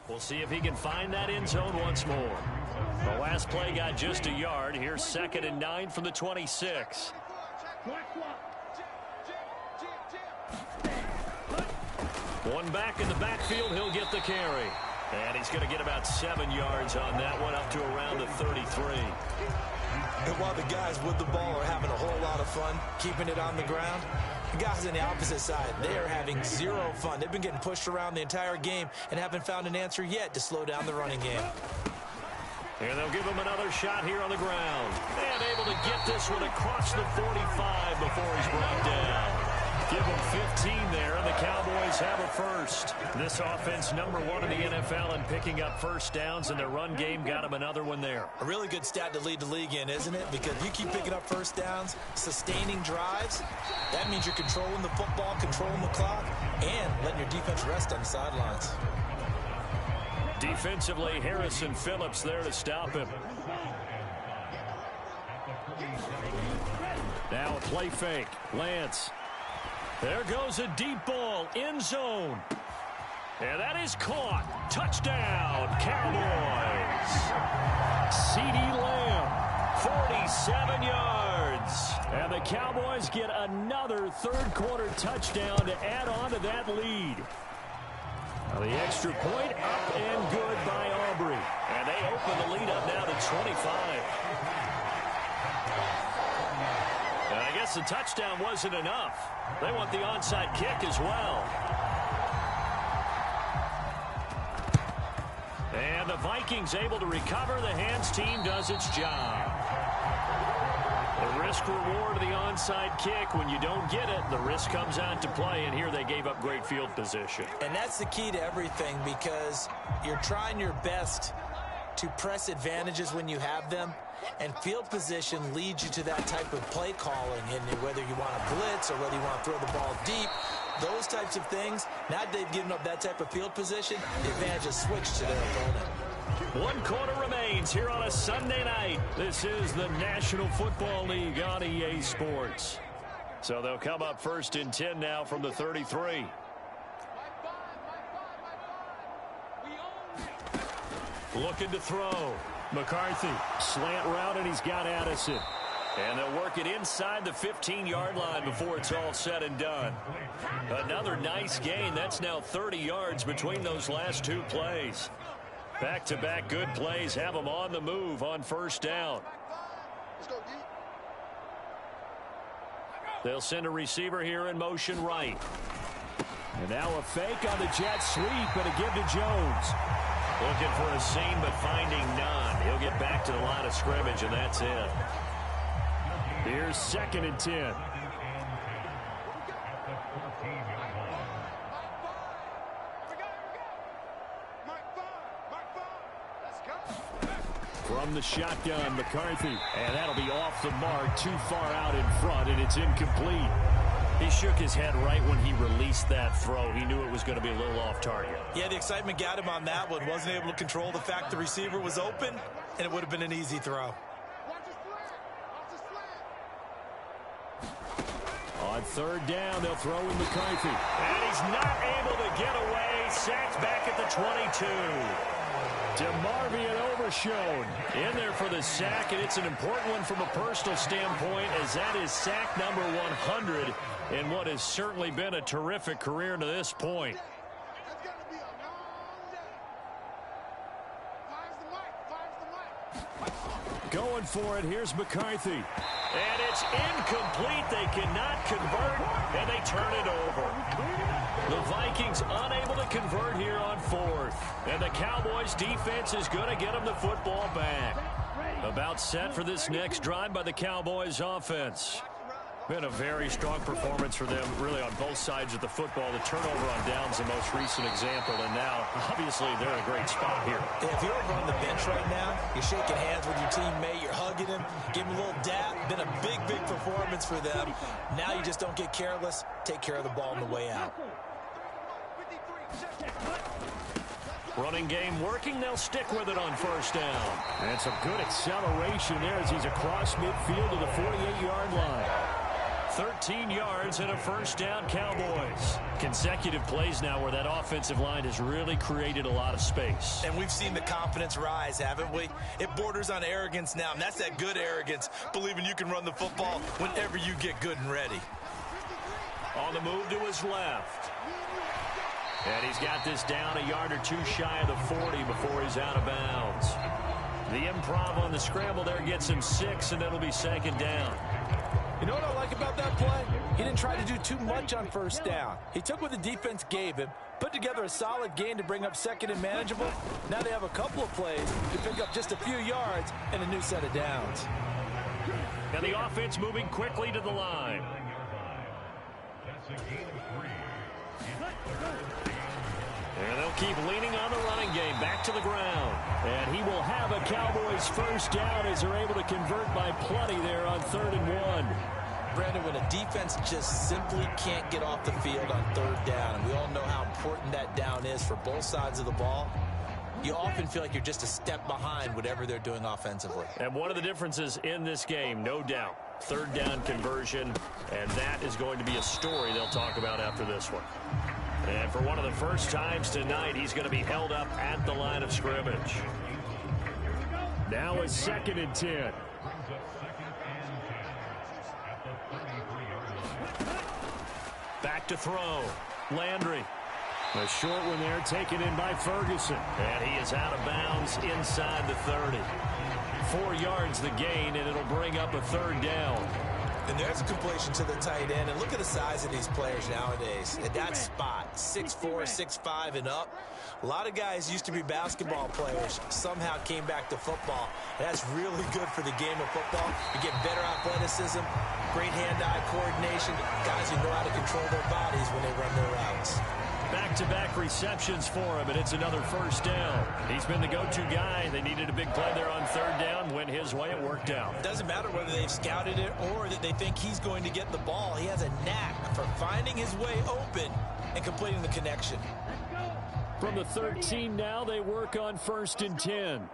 we'll see if he can find that end zone once more. The last play got just a yard. Here's 2nd and 9 from the 26. One back in the backfield. He'll get the carry. And he's going to get about 7 yards on that one, up to around the 33. And while the guys with the ball are having a whole lot of fun keeping it on the ground, the guys on the opposite side, they are having zero fun. They've been getting pushed around the entire game and haven't found an answer yet to slow down the running game. And they'll give him another shot here on the ground. And able to get this one across the 45 before he's brought down. Give him 15 there, and the Cowboys have a first. This offense #1 in the NFL in picking up first downs, and their run game got him another one there. A really good stat to lead the league in, isn't it? Because you keep picking up first downs, sustaining drives, that means you're controlling the football, controlling the clock, and letting your defense rest on the sidelines. Defensively, Harrison Phillips there to stop him. Now a play fake. Lance. There goes a deep ball, end zone. And that is caught. Touchdown, Cowboys. CeeDee Lamb, 47 yards. And the Cowboys get another third-quarter touchdown to add on to that lead. Now the extra point up and good by Aubrey. And they open the lead up now to 25. And I guess the touchdown wasn't enough. They want the onside kick as well. And the Vikings able to recover. The hands team does its job. The risk reward of the onside kick. When you don't get it, the risk comes out to play. And here they gave up great field position. And that's the key to everything, because you're trying your best to press advantages when you have them. And field position leads you to that type of play calling. And whether you want to blitz or whether you want to throw the ball deep, those types of things, now that they've given up that type of field position, the advantage is switched to their opponent. 1 quarter remains here on a Sunday night. This is the National Football League on EA Sports. So they'll come up 1st and 10 now from the 33. Looking to throw. McCarthy, slant route, and he's got Addison. And they'll work it inside the 15-yard line before it's all said and done. Another nice gain. That's now 30 yards between those last 2 plays. Back-to-back good plays have them on the move on 1st down. They'll send a receiver here in motion right. And now a fake on the jet sweep, and a give to Jones. Looking for a seam, but finding none. He'll get back to the line of scrimmage, and that's it. Here's 2nd and 10. From the shotgun, McCarthy. And that'll be off the mark, too far out in front, and it's incomplete. He shook his head right when he released that throw. He knew it was going to be a little off target. Yeah, the excitement got him on that one. Wasn't able to control the fact the receiver was open, and it would have been an easy throw. On 3rd down, they'll throw in McCarthy. And he's not able to get away. Sacked back at the 22. DeMarvion Overshown in there for the sack, and it's an important one from a personal standpoint, as that is sack number 100 in what has certainly been a terrific career to this point. Going for it, here's McCarthy. And it's incomplete. They cannot convert, and they turn it over. The Vikings unable to convert here on 4th. And the Cowboys defense is going to get them the football back. About set for this next drive by the Cowboys offense. Been a very strong performance for them, really, on both sides of the football. The turnover on downs, the most recent example, and now, obviously, they're in a great spot here. If you're over on the bench right now, you're shaking hands with your teammate, you're hugging him, give him a little dap. Been a big, big performance for them. Now you just don't get careless. Take care of the ball on the way out. Running game working. They'll stick with it on first down. And some good acceleration there as he's across midfield to the 48-yard line. 13 yards and a first down, Cowboys. Consecutive plays now where that offensive line has really created a lot of space. And we've seen the confidence rise, haven't we? It borders on arrogance now, and that's that good arrogance, believing you can run the football whenever you get good and ready. On the move to his left. And he's got this down a yard or two shy of the 40 before he's out of bounds. The improv on the scramble there gets him 6, and it'll be second down. You know what I like about that play? He didn't try to do too much on first down. He took what the defense gave him, put together a solid gain to bring up second and manageable. Now they have a couple of plays to pick up just a few yards and a new set of downs. And the offense moving quickly to the line. And they'll keep leaning on the running game back to the ground. And he will have a Cowboys first down as they're able to convert by plenty there on 3rd and 1. Brandon, when a defense just simply can't get off the field on 3rd down, and we all know how important that down is for both sides of the ball, you often feel like you're just a step behind whatever they're doing offensively. And one of the differences in this game, no doubt, 3rd down conversion, and that is going to be a story they'll talk about after this one. And for one of the first times tonight, he's going to be held up at the line of scrimmage. Now it's 2nd and 10. Back to throw. Landry. A short one there taken in by Ferguson. And he is out of bounds inside the 30. 4 yards the gain, and it'll bring up a 3rd down. And there's a completion to the tight end. And look at the size of these players nowadays. At that spot, 6'4", 6'5", and up. A lot of guys used to be basketball players, somehow came back to football. And that's really good for the game of football. You get better athleticism, great hand-eye coordination, guys who know how to control their bodies when they run their routes. Back-to-back receptions for him, and it's another first down. He's been the go-to guy. They needed a big play there on 3rd down. Went his way. It worked out. It doesn't matter whether they've scouted it or that they think he's going to get the ball. He has a knack for finding his way open and completing the connection. From the 13 now, they work on 1st and 10.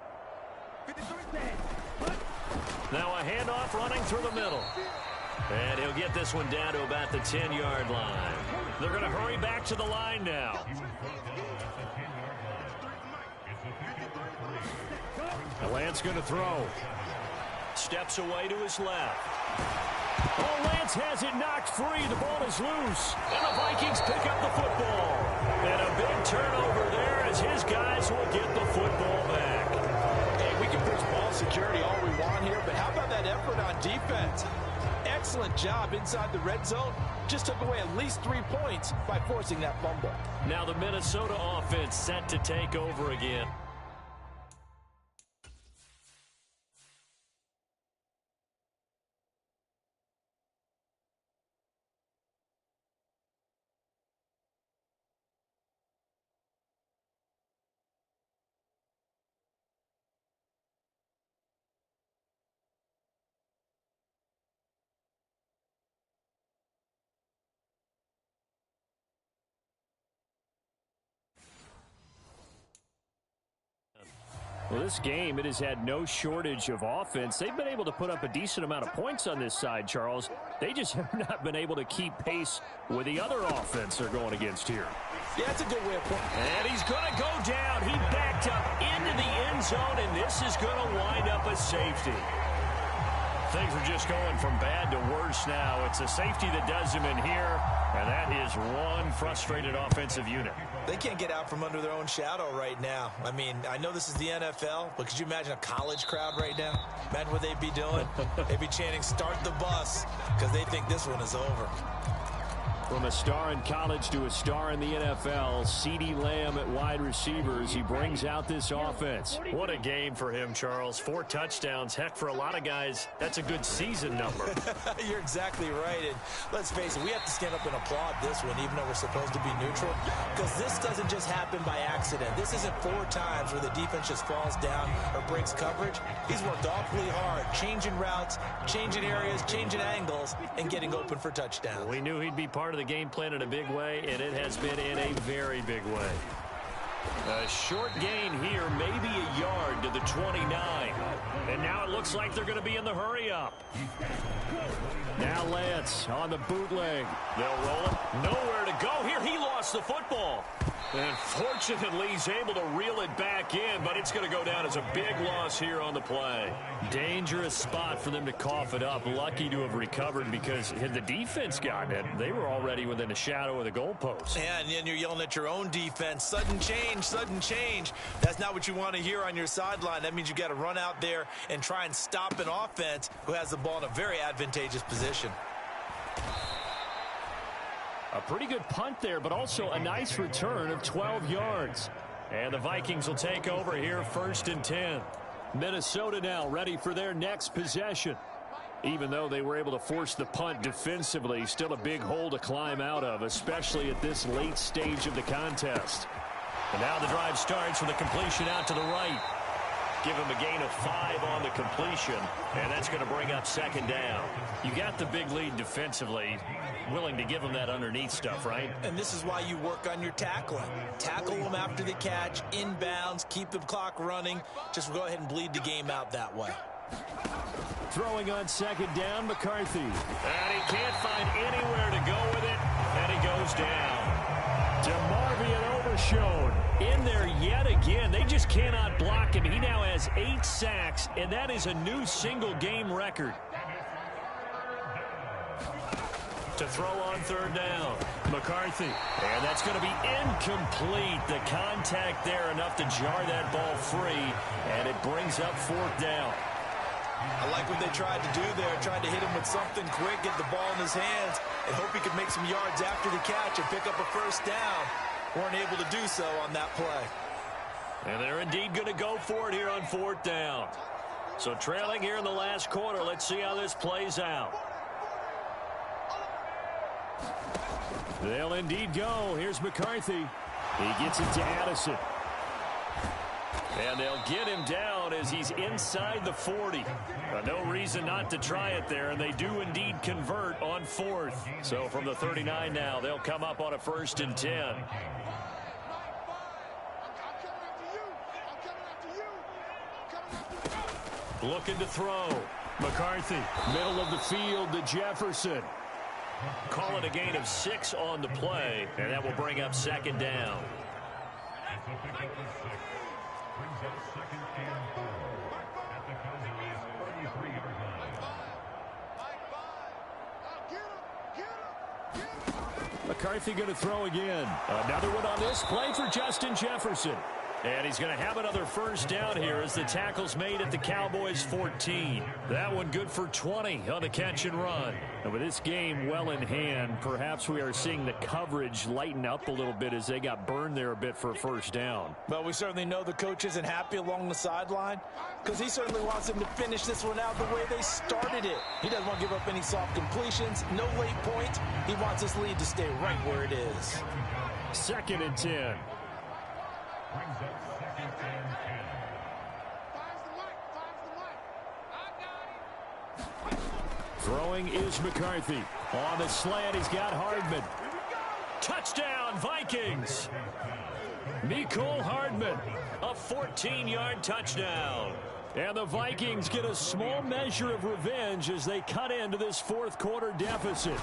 Now a handoff running through the middle. And he'll get this one down to about the 10-yard line. They're going to hurry back to the line now. Lance going to throw. Steps away to his left. Oh, Lance has it knocked free. The ball is loose. And the Vikings pick up the football. And a big turnover there as his guys will get the football back. Hey, we can push ball security all we want here, but how about that effort on defense? Excellent job inside the red zone. Just took away at least 3 points by forcing that fumble. Now the Minnesota offense set to take over again. Well, this game, it has had no shortage of offense. They've been able to put up a decent amount of points on this side, Charles. They just have not been able to keep pace with the other offense they're going against here. Yeah, that's a good way of putting it. And he's going to go down. He backed up into the end zone, and this is going to wind up a safety. Things are just going from bad to worse now. It's a safety that does him in here, and that is one frustrated offensive unit. They can't get out from under their own shadow right now. I mean, I know this is the NFL, but could you imagine a college crowd right now? Imagine what they'd be doing. They'd be chanting, "Start the bus," because they think this one is over. From a star in college to a star in the NFL, CeeDee Lamb at wide receivers, he brings out this offense. What a game for him, Charles. 4 touchdowns. Heck, for a lot of guys, that's a good season number. You're exactly right. And let's face it, we have to stand up and applaud this one, even though we're supposed to be neutral, because this doesn't just happen by accident. This isn't 4 times where the defense just falls down or breaks coverage. He's worked awfully hard, changing routes, changing areas, changing angles, and getting open for touchdowns. We knew he'd be part of the game plan in a big way, and it has been in a very big way. A short gain here, maybe a yard to the 29. And now it looks like they're going to be in the hurry-up. Now Lance on the bootleg. They'll roll it. Nowhere to go here. He lost the football. And fortunately, he's able to reel it back in, but it's going to go down as a big loss here on the play. Dangerous spot for them to cough it up. Lucky to have recovered, because had the defense gotten it, they were already within a shadow of the goalpost. Yeah, and then you're yelling at your own defense. Sudden change, sudden change. That's not what you want to hear on your sideline. That means you got to run out there and try and stop an offense who has the ball in a very advantageous position. A pretty good punt there, but also a nice return of 12 yards. And the Vikings will take over here, 1st and 10. Minnesota now ready for their next possession. Even though they were able to force the punt defensively, still a big hole to climb out of, especially at this late stage of the contest. And now the drive starts with a completion out to the right. Give him a gain of 5 on the completion, and that's going to bring up 2nd down. You got the big lead defensively, willing to give them that underneath stuff, right? And this is why you work on your tackling. Tackle them after the catch, inbounds, keep the clock running. Just go ahead and bleed the game out that way. Throwing on 2nd down, McCarthy. And he can't find anywhere to go with it, and he goes down. DeMarvion Overshown in there yet again. They just cannot block him. He now has 8 sacks, and that is a new single-game record. To throw on 3rd down, McCarthy. And that's going to be incomplete. The contact there enough to jar that ball free, and it brings up 4th down. I like what they tried to do there. Tried to hit him with something quick, get the ball in his hands, and hope he could make some yards after the catch and pick up a 1st down. Weren't able to do so on that play. And they're indeed going to go for it here on 4th down. So trailing here in the last quarter, let's see how this plays out. They'll indeed go. Here's McCarthy. He gets it to Addison. And they'll get him down as he's inside the 40. No reason not to try it there, and they do indeed convert on 4th. So from the 39 now, they'll come up on a 1st and 10. Looking to throw. McCarthy, middle of the field to Jefferson. Call it a gain of 6 on the play, and that will bring up 2nd down. McCarthy going to throw again. Another one on this play for Justin Jefferson. And he's going to have another 1st down here as the tackle's made at the Cowboys' 14. That one good for 20 on the catch and run. And with this game well in hand, perhaps we are seeing the coverage lighten up a little bit as they got burned there a bit for a 1st down. But we certainly know the coach isn't happy along the sideline, because he certainly wants them to finish this one out the way they started it. He doesn't want to give up any soft completions, no late points. He wants this lead to stay right where it is. 2nd and 10. Throwing is McCarthy. On the slant, he's got Hardman. Touchdown, Vikings! Mecole Hardman, a 14-yard touchdown. And the Vikings get a small measure of revenge as they cut into this 4th quarter deficit.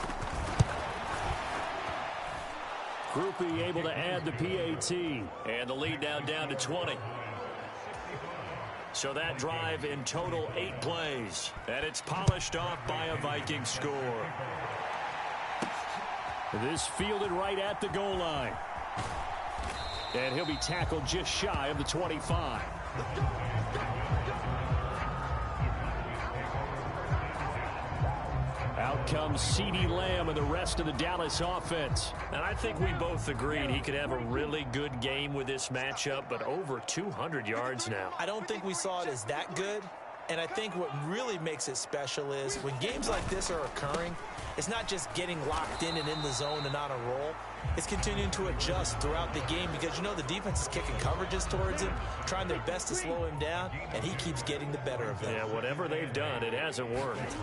Groupie able to add the PAT. And the lead now down to 20. So that drive in total 8 plays. And it's polished off by a Viking score. This fielded right at the goal line. And he'll be tackled just shy of the 25. Out Out comes CeeDee Lamb and the rest of the Dallas offense. And I think we both agreed he could have a really good game with this matchup, but over 200 yards now. I don't think we saw it as that good. And I think what really makes it special is when games like this are occurring, it's not just getting locked in and in the zone and on a roll. It's continuing to adjust throughout the game because, you know, the defense is kicking coverages towards him, trying their best to slow him down, and he keeps getting the better of them. Yeah, whatever they've done, it hasn't worked.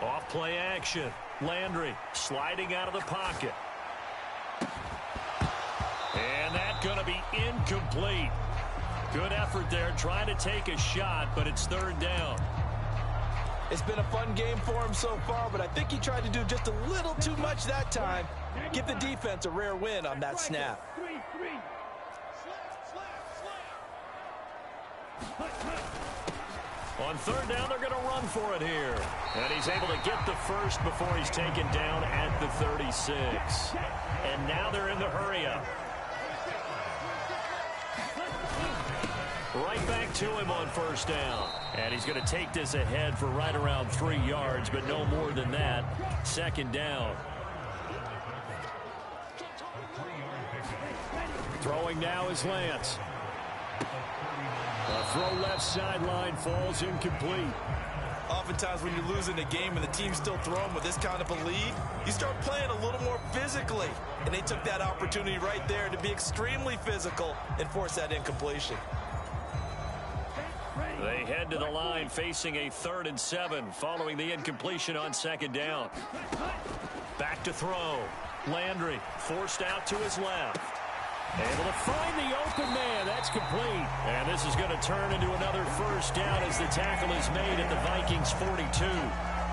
Off play action. Landry sliding out of the pocket. And that's going to be incomplete. Good effort there, trying to take a shot, but it's third down. It's been a fun game for him so far, but I think he tried to do just a little too much that time. Give the defense a rare win on that snap. On third down, they're going to run for it here. And he's able to get the first before he's taken down at the 36. And now they're in the hurry-up. Right back to him on first down. And he's going to take this ahead for right around 3 yards, but no more than that. Second down. Throwing now is Lance. The throw left sideline falls incomplete. Oftentimes when you're losing a game and the team's still throwing with this kind of a lead, you start playing a little more physically. And they took that opportunity right there to be extremely physical and force that incompletion. They head to the line facing a 3rd and 7 following the incompletion on second down. Back to throw. Landry forced out to his left. Able to find the open man. That's complete. And this is going to turn into another first down as the tackle is made at the Vikings 42.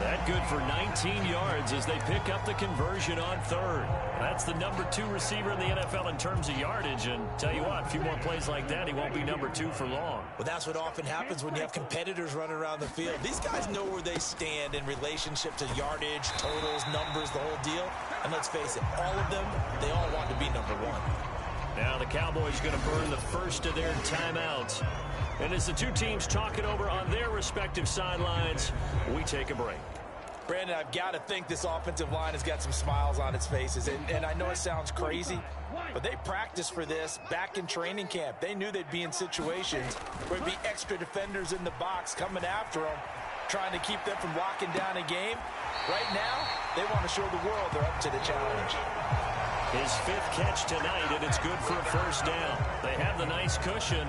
That good for 19 yards as they pick up the conversion on third. That's the number 2 receiver in the NFL in terms of yardage. And tell you what, a few more plays like that, he won't be number 2 for long. Well, that's what often happens when you have competitors running around the field. These guys know where they stand in relationship to yardage, totals, numbers, the whole deal. And let's face it, all of them, they all want to be number 1. Now the Cowboys going to burn the first of their timeouts. And as the two teams talk it over on their respective sidelines, we take a break. Brandon, I've got to think this offensive line has got some smiles on its faces. And I know it sounds crazy, but they practiced for this back in training camp. They knew they'd be in situations where there'd be extra defenders in the box coming after them, trying to keep them from locking down a game. Right now, they want to show the world they're up to the challenge. His 5th catch tonight, and it's good for a first down. They have the nice cushion.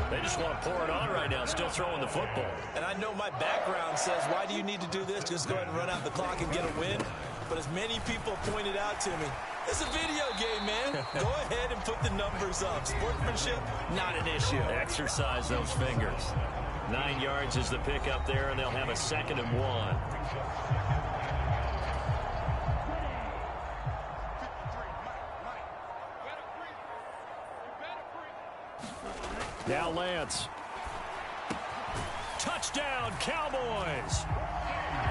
They just want to pour it on right now, still throwing the football. And I know my background says, why do you need to do this? Just go ahead and run out the clock and get a win. But as many people pointed out to me, it's a video game, man. Go ahead and put the numbers up. Sportsmanship, not an issue. Exercise those fingers. 9 yards is the pickup there, and they'll have a 2nd and 1. Now Lance. Touchdown, Cowboys.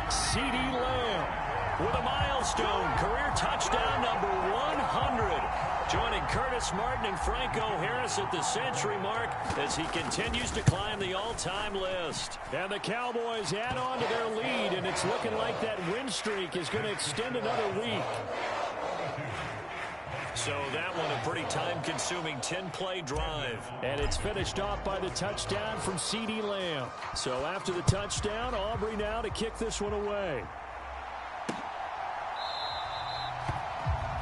CeeDee Lamb with a milestone career touchdown number 100. Joining Curtis Martin and Franco Harris at the century mark as he continues to climb the all-time list. And the Cowboys add on to their lead, and it's looking like that win streak is going to extend another week. So that one a pretty time-consuming 10-play drive. And it's finished off by the touchdown from CeeDee Lamb. So after the touchdown, Aubrey now to kick this one away.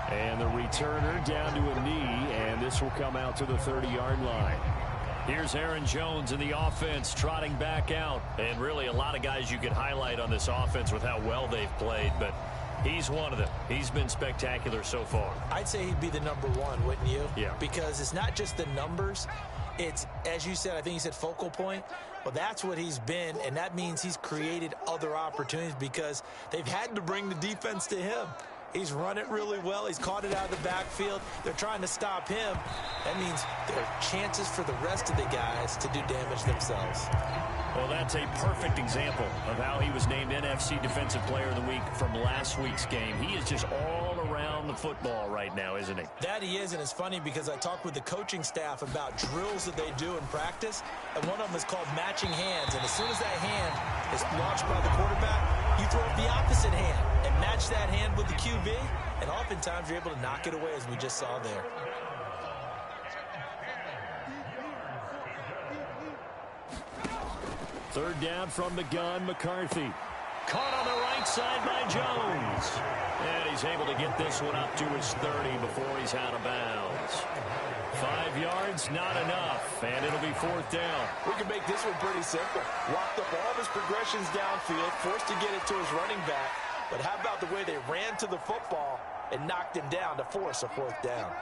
And the returner down to a knee, and this will come out to the 30-yard line. Here's Aaron Jones in the offense trotting back out. And really a lot of guys you could highlight on this offense with how well they've played, but he's one of them. He's been spectacular so far. I'd say he'd be the number 1, wouldn't you? Yeah. Because it's not just the numbers. It's, as you said, I think you said focal point. Well, that's what he's been, and that means he's created other opportunities because they've had to bring the defense to him. He's run it really well. He's caught it out of the backfield. They're trying to stop him. That means there are chances for the rest of the guys to do damage themselves. Well, that's a perfect example of how he was named NFC Defensive Player of the Week from last week's game. He is just all around the football right now, isn't he? That he is, and it's funny because I talked with the coaching staff about drills that they do in practice, and one of them is called matching hands. And as soon as that hand is launched by the quarterback, You throw up the opposite hand and match that hand with the QB, and oftentimes you're able to knock it away, as we just saw there. Third down from the gun, McCarthy. Caught on the right side by Jones. And he's able to get this one up to his 30 before he's out of bounds. 5 yards, not enough, and it'll be fourth down. We can make this one pretty simple. Walked up all of his progressions downfield, forced to get it to his running back. But how about the way they ran to the football and knocked him down to force a fourth down?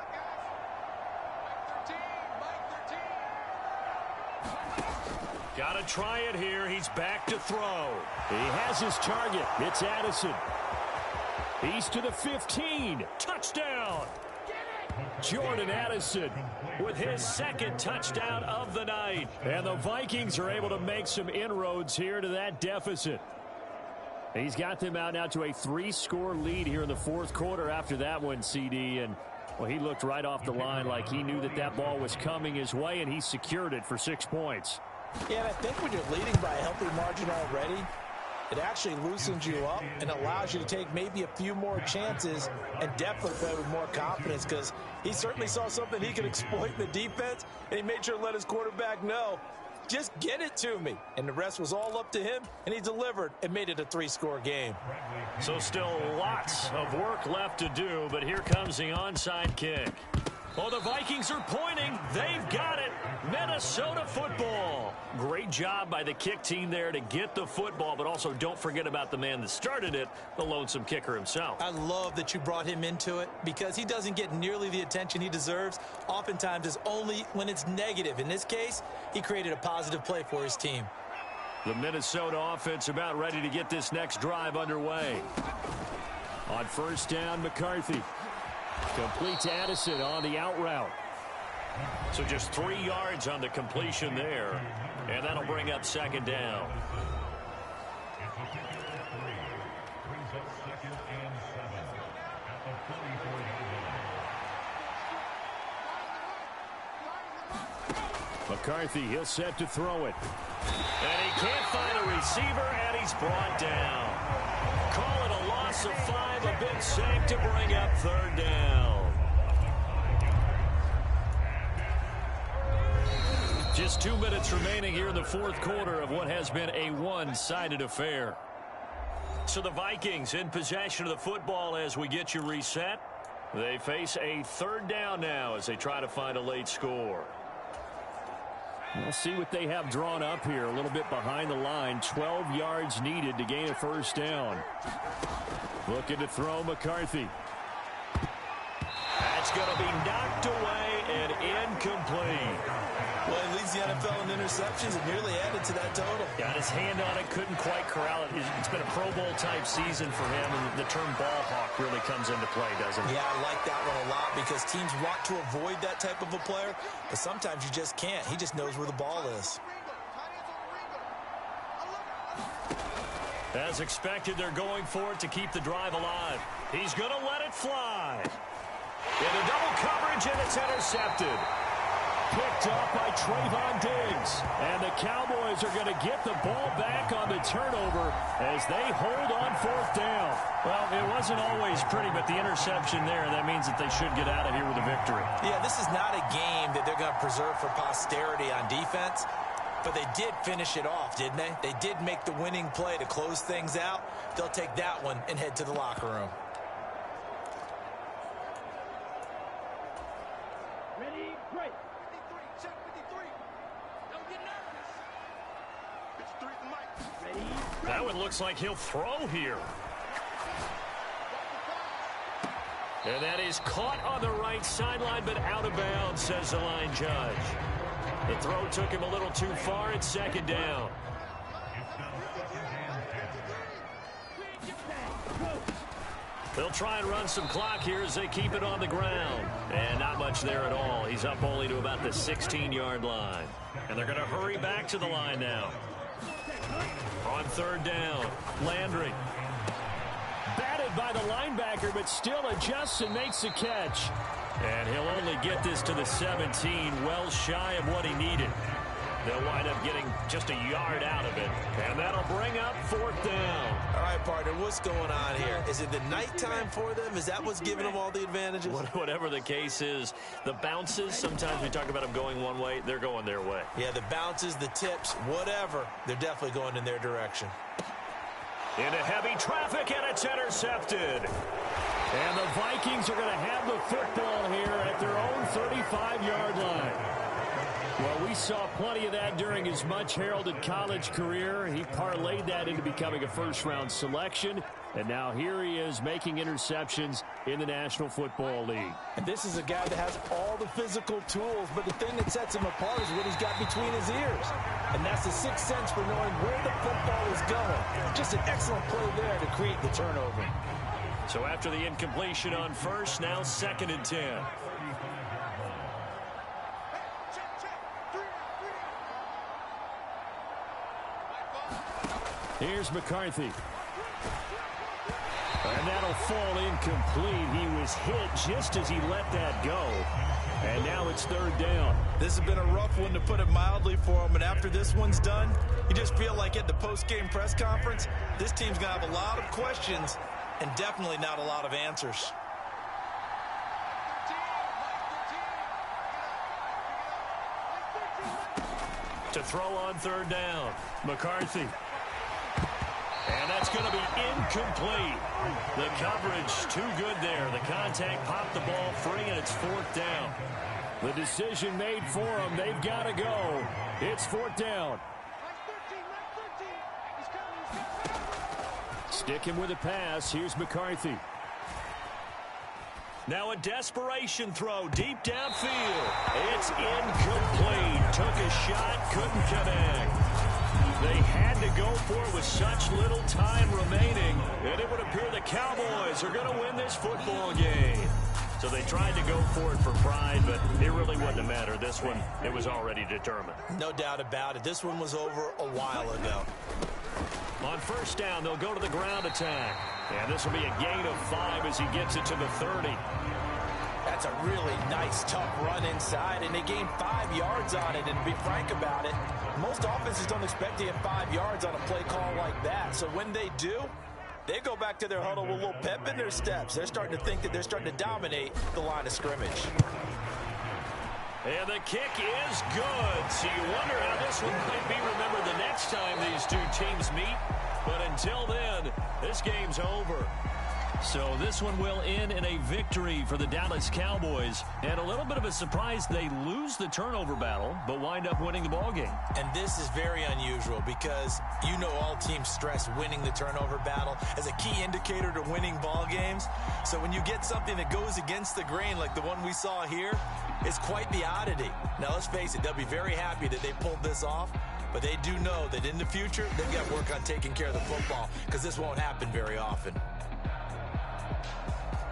Got to try it here. He's back to throw. He has his target. It's Addison. He's to the 15. Touchdown. Jordan Addison with his second touchdown of the night. And the Vikings are able to make some inroads here to that deficit. He's got them out now to a 3-score lead here in the fourth quarter after that one, CD. And, well, he looked right off the line like he knew that that ball was coming his way, and he secured it for 6 points. Yeah, and I think when you're leading by a healthy margin already, it actually loosens you up and allows you to take maybe a few more chances and definitely play with more confidence, because he certainly saw something he could exploit in the defense, and he made sure to let his quarterback know, just get it to me. And the rest was all up to him, and he delivered and made it a 3-score game. So still lots of work left to do, but here comes the onside kick. Oh, the Vikings are pointing. They've got it. Minnesota football. Great job by the kick team there to get the football, but also don't forget about the man that started it, the lonesome kicker himself. I love that you brought him into it, because he doesn't get nearly the attention he deserves. Oftentimes it's only when it's negative. In this case, he created a positive play for his team. The Minnesota offense about ready to get this next drive underway. On first down, McCarthy. Complete to Addison on the out route. So just 3 yards on the completion there. And that'll bring up second down. McCarthy, he'll set to throw it. And he can't find a receiver, and he's brought down. Call it a loss of 5, a big sack to bring up third down. Just 2 minutes remaining here in the fourth quarter of what has been a one-sided affair. So the Vikings in possession of the football as we get you reset. They face a third down now as they try to find a late score. We'll see what they have drawn up here. A little bit behind the line. 12 yards needed to gain a first down. Looking to throw McCarthy. That's going to be knocked away and incomplete. Well, he leads the NFL in interceptions and nearly added to that total. Got his hand on it, couldn't quite corral it. It's been a Pro Bowl-type season for him, and the term ball hawk really comes into play, doesn't it? Yeah, I like that one a lot, because teams want to avoid that type of a player, but sometimes you just can't. He just knows where the ball is. As expected, they're going for it to keep the drive alive. He's going to let it fly. Into double coverage, and it's intercepted. Picked up by Trayvon Diggs. And the Cowboys are going to get the ball back on the turnover as they hold on fourth down. Well, it wasn't always pretty, but the interception there, that means that they should get out of here with a victory. Yeah, this is not a game that they're going to preserve for posterity on defense, but they did finish it off, didn't they? They did make the winning play to close things out. They'll take that one and head to the locker room. Ready, break. That one looks like he'll throw here. And that is caught on the right sideline, but out of bounds, says the line judge. The throw took him a little too far. It's second down. They'll try and run some clock here as they keep it on the ground. And not much there at all. He's up only to about the 16-yard line. And they're going to hurry back to the line now. On third down, Landry. Batted by the linebacker, but still adjusts and makes the catch. And he'll only get this to the 17, well shy of what he needed. They'll wind up getting just a yard out of it, and that'll bring up 4th down. All right, partner, what's going on here? Is it the nighttime for them? Is that what's giving them all the advantages? Whatever the case is, the bounces, sometimes we talk about them going one way, they're going their way. Yeah, the bounces, the tips, whatever, they're definitely going in their direction. Into heavy traffic, and it's intercepted. And the Vikings are going to have the football here at their own 35-yard line. Well, we saw plenty of that during his much-heralded college career. He parlayed that into becoming a first-round selection. And now here he is making interceptions in the National Football League. And this is a guy that has all the physical tools, but the thing that sets him apart is what he's got between his ears. And that's the sixth sense for knowing where the football is going. Just an excellent play there to create the turnover. So after the incompletion on first, now 2nd and 10. Here's McCarthy. And that'll fall incomplete. He was hit just as he let that go. And now it's 3rd down. This has been a rough one, to put it mildly, for him. And after this one's done, you just feel like at the post-game press conference, this team's going to have a lot of questions and definitely not a lot of answers. To throw on 3rd down, McCarthy. And that's going to be incomplete. The coverage too good there. The contact popped the ball free, and it's 4th down. The decision made for them. They've got to go. It's 4th down. Sticking with the pass. Here's McCarthy. Now a desperation throw deep downfield. It's incomplete. Took a shot, couldn't connect. They had to go for it with such little time remaining, and it would appear the Cowboys are going to win this football game. So they tried to go for it for pride, but it really wouldn't have mattered. This one, it was already determined. No doubt about it. This one was over a while ago. On 1st down, they'll go to the ground attack. And this will be a gain of 5 as he gets it to the 30. That's a really nice, tough run inside, and they gained 5 yards on it. And to be frank about it, most offenses don't expect to get 5 yards on a play call like that. So when they do, they go back to their huddle with a little pep in their steps. They're starting to think that they're starting to dominate the line of scrimmage. And the kick is good. So you wonder how this one might be remembered the next time these two teams meet. But until then, this game's over. So this one will end in a victory for the Dallas Cowboys. And a little bit of a surprise, they lose the turnover battle, but wind up winning the ballgame. And this is very unusual because you know all teams stress winning the turnover battle as a key indicator to winning ball games. So when you get something that goes against the grain like the one we saw here, it's quite the oddity. Now let's face it, they'll be very happy that they pulled this off. But they do know that in the future, they've got to work on taking care of the football because this won't happen very often.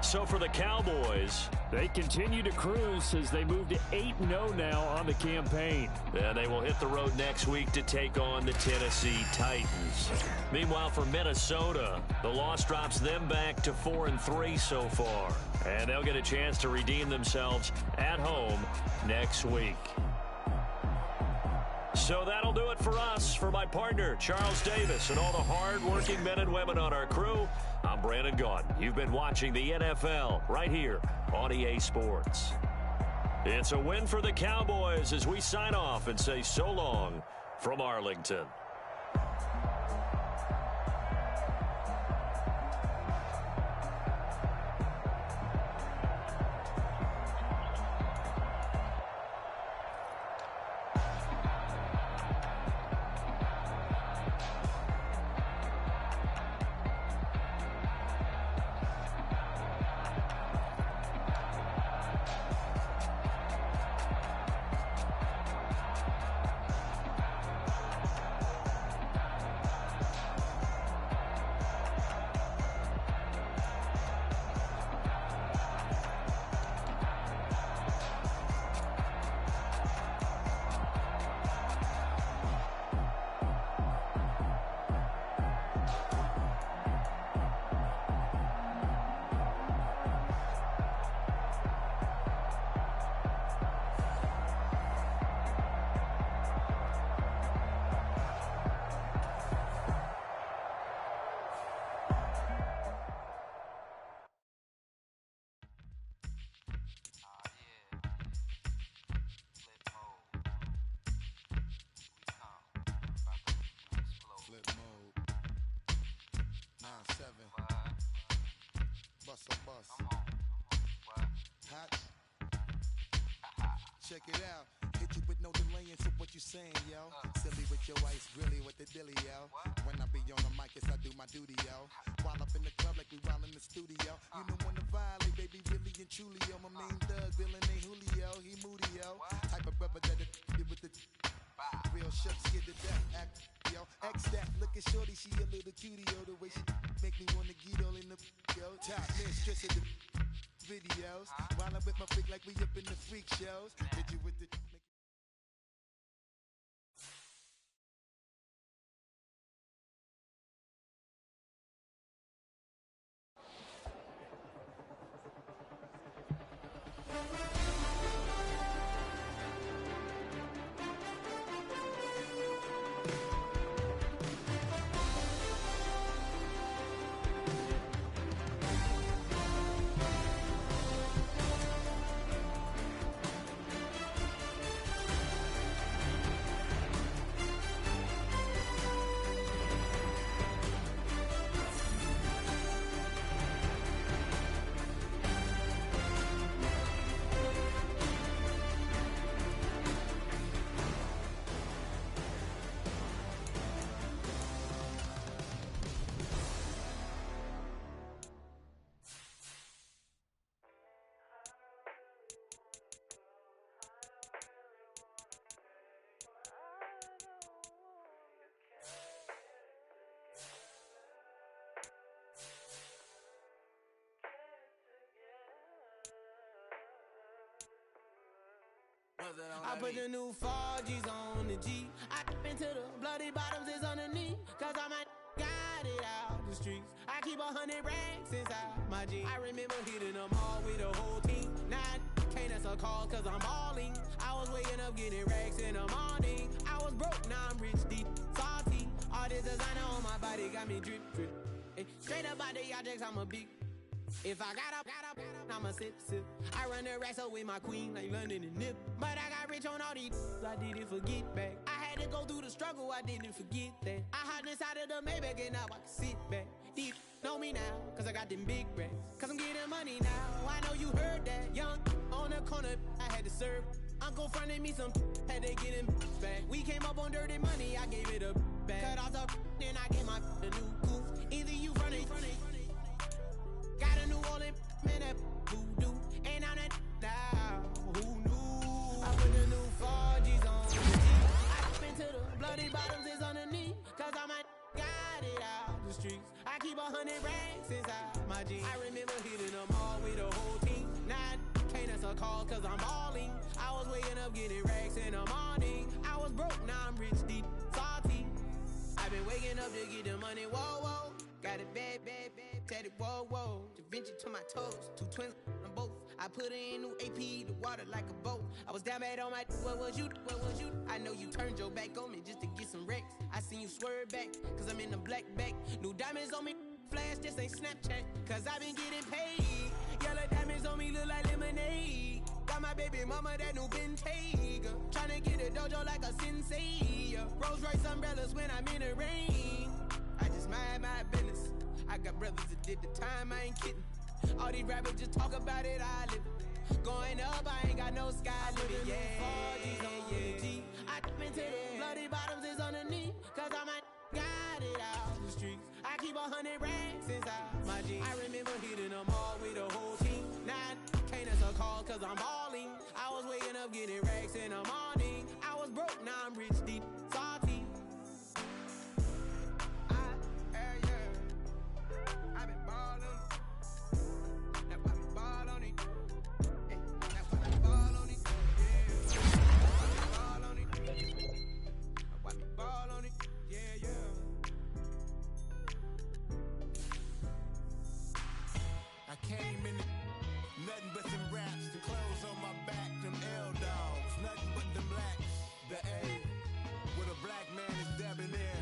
So for the Cowboys, they continue to cruise as they move to 8-0 now on the campaign. And they will hit the road next week to take on the Tennessee Titans. Meanwhile, for Minnesota, the loss drops them back to 4-3 so far. And they'll get a chance to redeem themselves at home next week. So that'll do it for us. For my partner, Charles Davis, and all the hard-working men and women on our crew, I'm Brandon Gaudin. You've been watching the NFL right here on EA Sports. It's a win for the Cowboys as we sign off and say so long from Arlington. check it out. Hit you with no delaying, so what you saying, yo? Silly with your ice, really with the dilly, yo. When I be on the mic, yes, I do my duty, yo. While up in the club like we while in the studio. You know when to violate, baby, really and truly, yo. My main thug, villain ain't Julio, he moody, yo. Type of brother that with the real shook, scared to death, act, yo. X that, look at shorty, she a little cutie, yo. The way she make me wanna get all in the, yo. Top mistress of the videos. While I'm with my freak like we up in the freak shows. Did you with the... I put the new 4Gs on the G. I into the bloody bottoms is underneath. Cause I might got it out the streets. I keep 100 racks inside my jeans. I remember hitting them all with the whole team. Now I can't answer calls cause I'm balling. I was waking up getting racks in the morning. I was broke, now I'm rich, deep, salty. All this designer on my body got me drip, drip. Hey, straight up out the objects, I'm a big. If I got up, I'ma sip. I run the racks up with my queen like London and Nip. But I got rich on all these, I didn't forget back. I had to go through the struggle, I didn't forget that. I hopped inside of the Maybach and now I can sit back. Deep know me now, cause I got them big racks. Cause I'm getting money now, I know you heard that. Young on the corner, I had to serve. Uncle fronted me some, had to get him back. We came up on dirty money, I gave it a back. Cut off the, then I gave my a new coupe. Either you fronted. Got a New Orleans, man, that voodoo. And I'm that now, who knew? I put the new 4Gs on the G. I up into the bloody bottoms is underneath. Cause I might got it out the streets. I keep 100 racks inside my jeans. I remember hitting them all with the whole team. Now I can't answer call cause I'm balling. I was waking up getting racks in the morning. I was broke, now I'm rich, deep, salty. I've been waking up to get the money, whoa, whoa. Got it bad, tatted, whoa, whoa. Da Vinci to my toes, 2 twins on both. I put in new AP, the water like a boat. I was down bad on my, what was you? I know you turned your back on me just to get some wrecks. I seen you swerve back, cause I'm in the black back. New diamonds on me, flash, this ain't Snapchat. Cause I been getting paid. Yellow diamonds on me look like lemonade. Got my baby mama that new Bentayga. Tryna get a dojo like a sensei. Rolls Royce umbrellas when I'm in the rain. I just mind my business. I got brothers that did the time, I ain't kidding. All these rappers just talk about it, I live it. Going up, I ain't got no sky limit. Yeah, 4Gs on the G. I into the bloody bottoms is underneath. Cause I might got it out the streets. I keep 100 racks inside my jeans. I remember hitting them all with the whole team. Now I can't answer call cause I'm balling. I was waking up getting racks in the morning. I was broke, now I'm rich, deep, salty. I've been ballin'. That's why we ball on it. That's why we ball on it. Yeah. Ball on it. That's why we ball on it. Yeah. I came in nothing but them raps, the clothes on my back, them L-dogs, nothing but them blacks. The A, with a black man is debonair.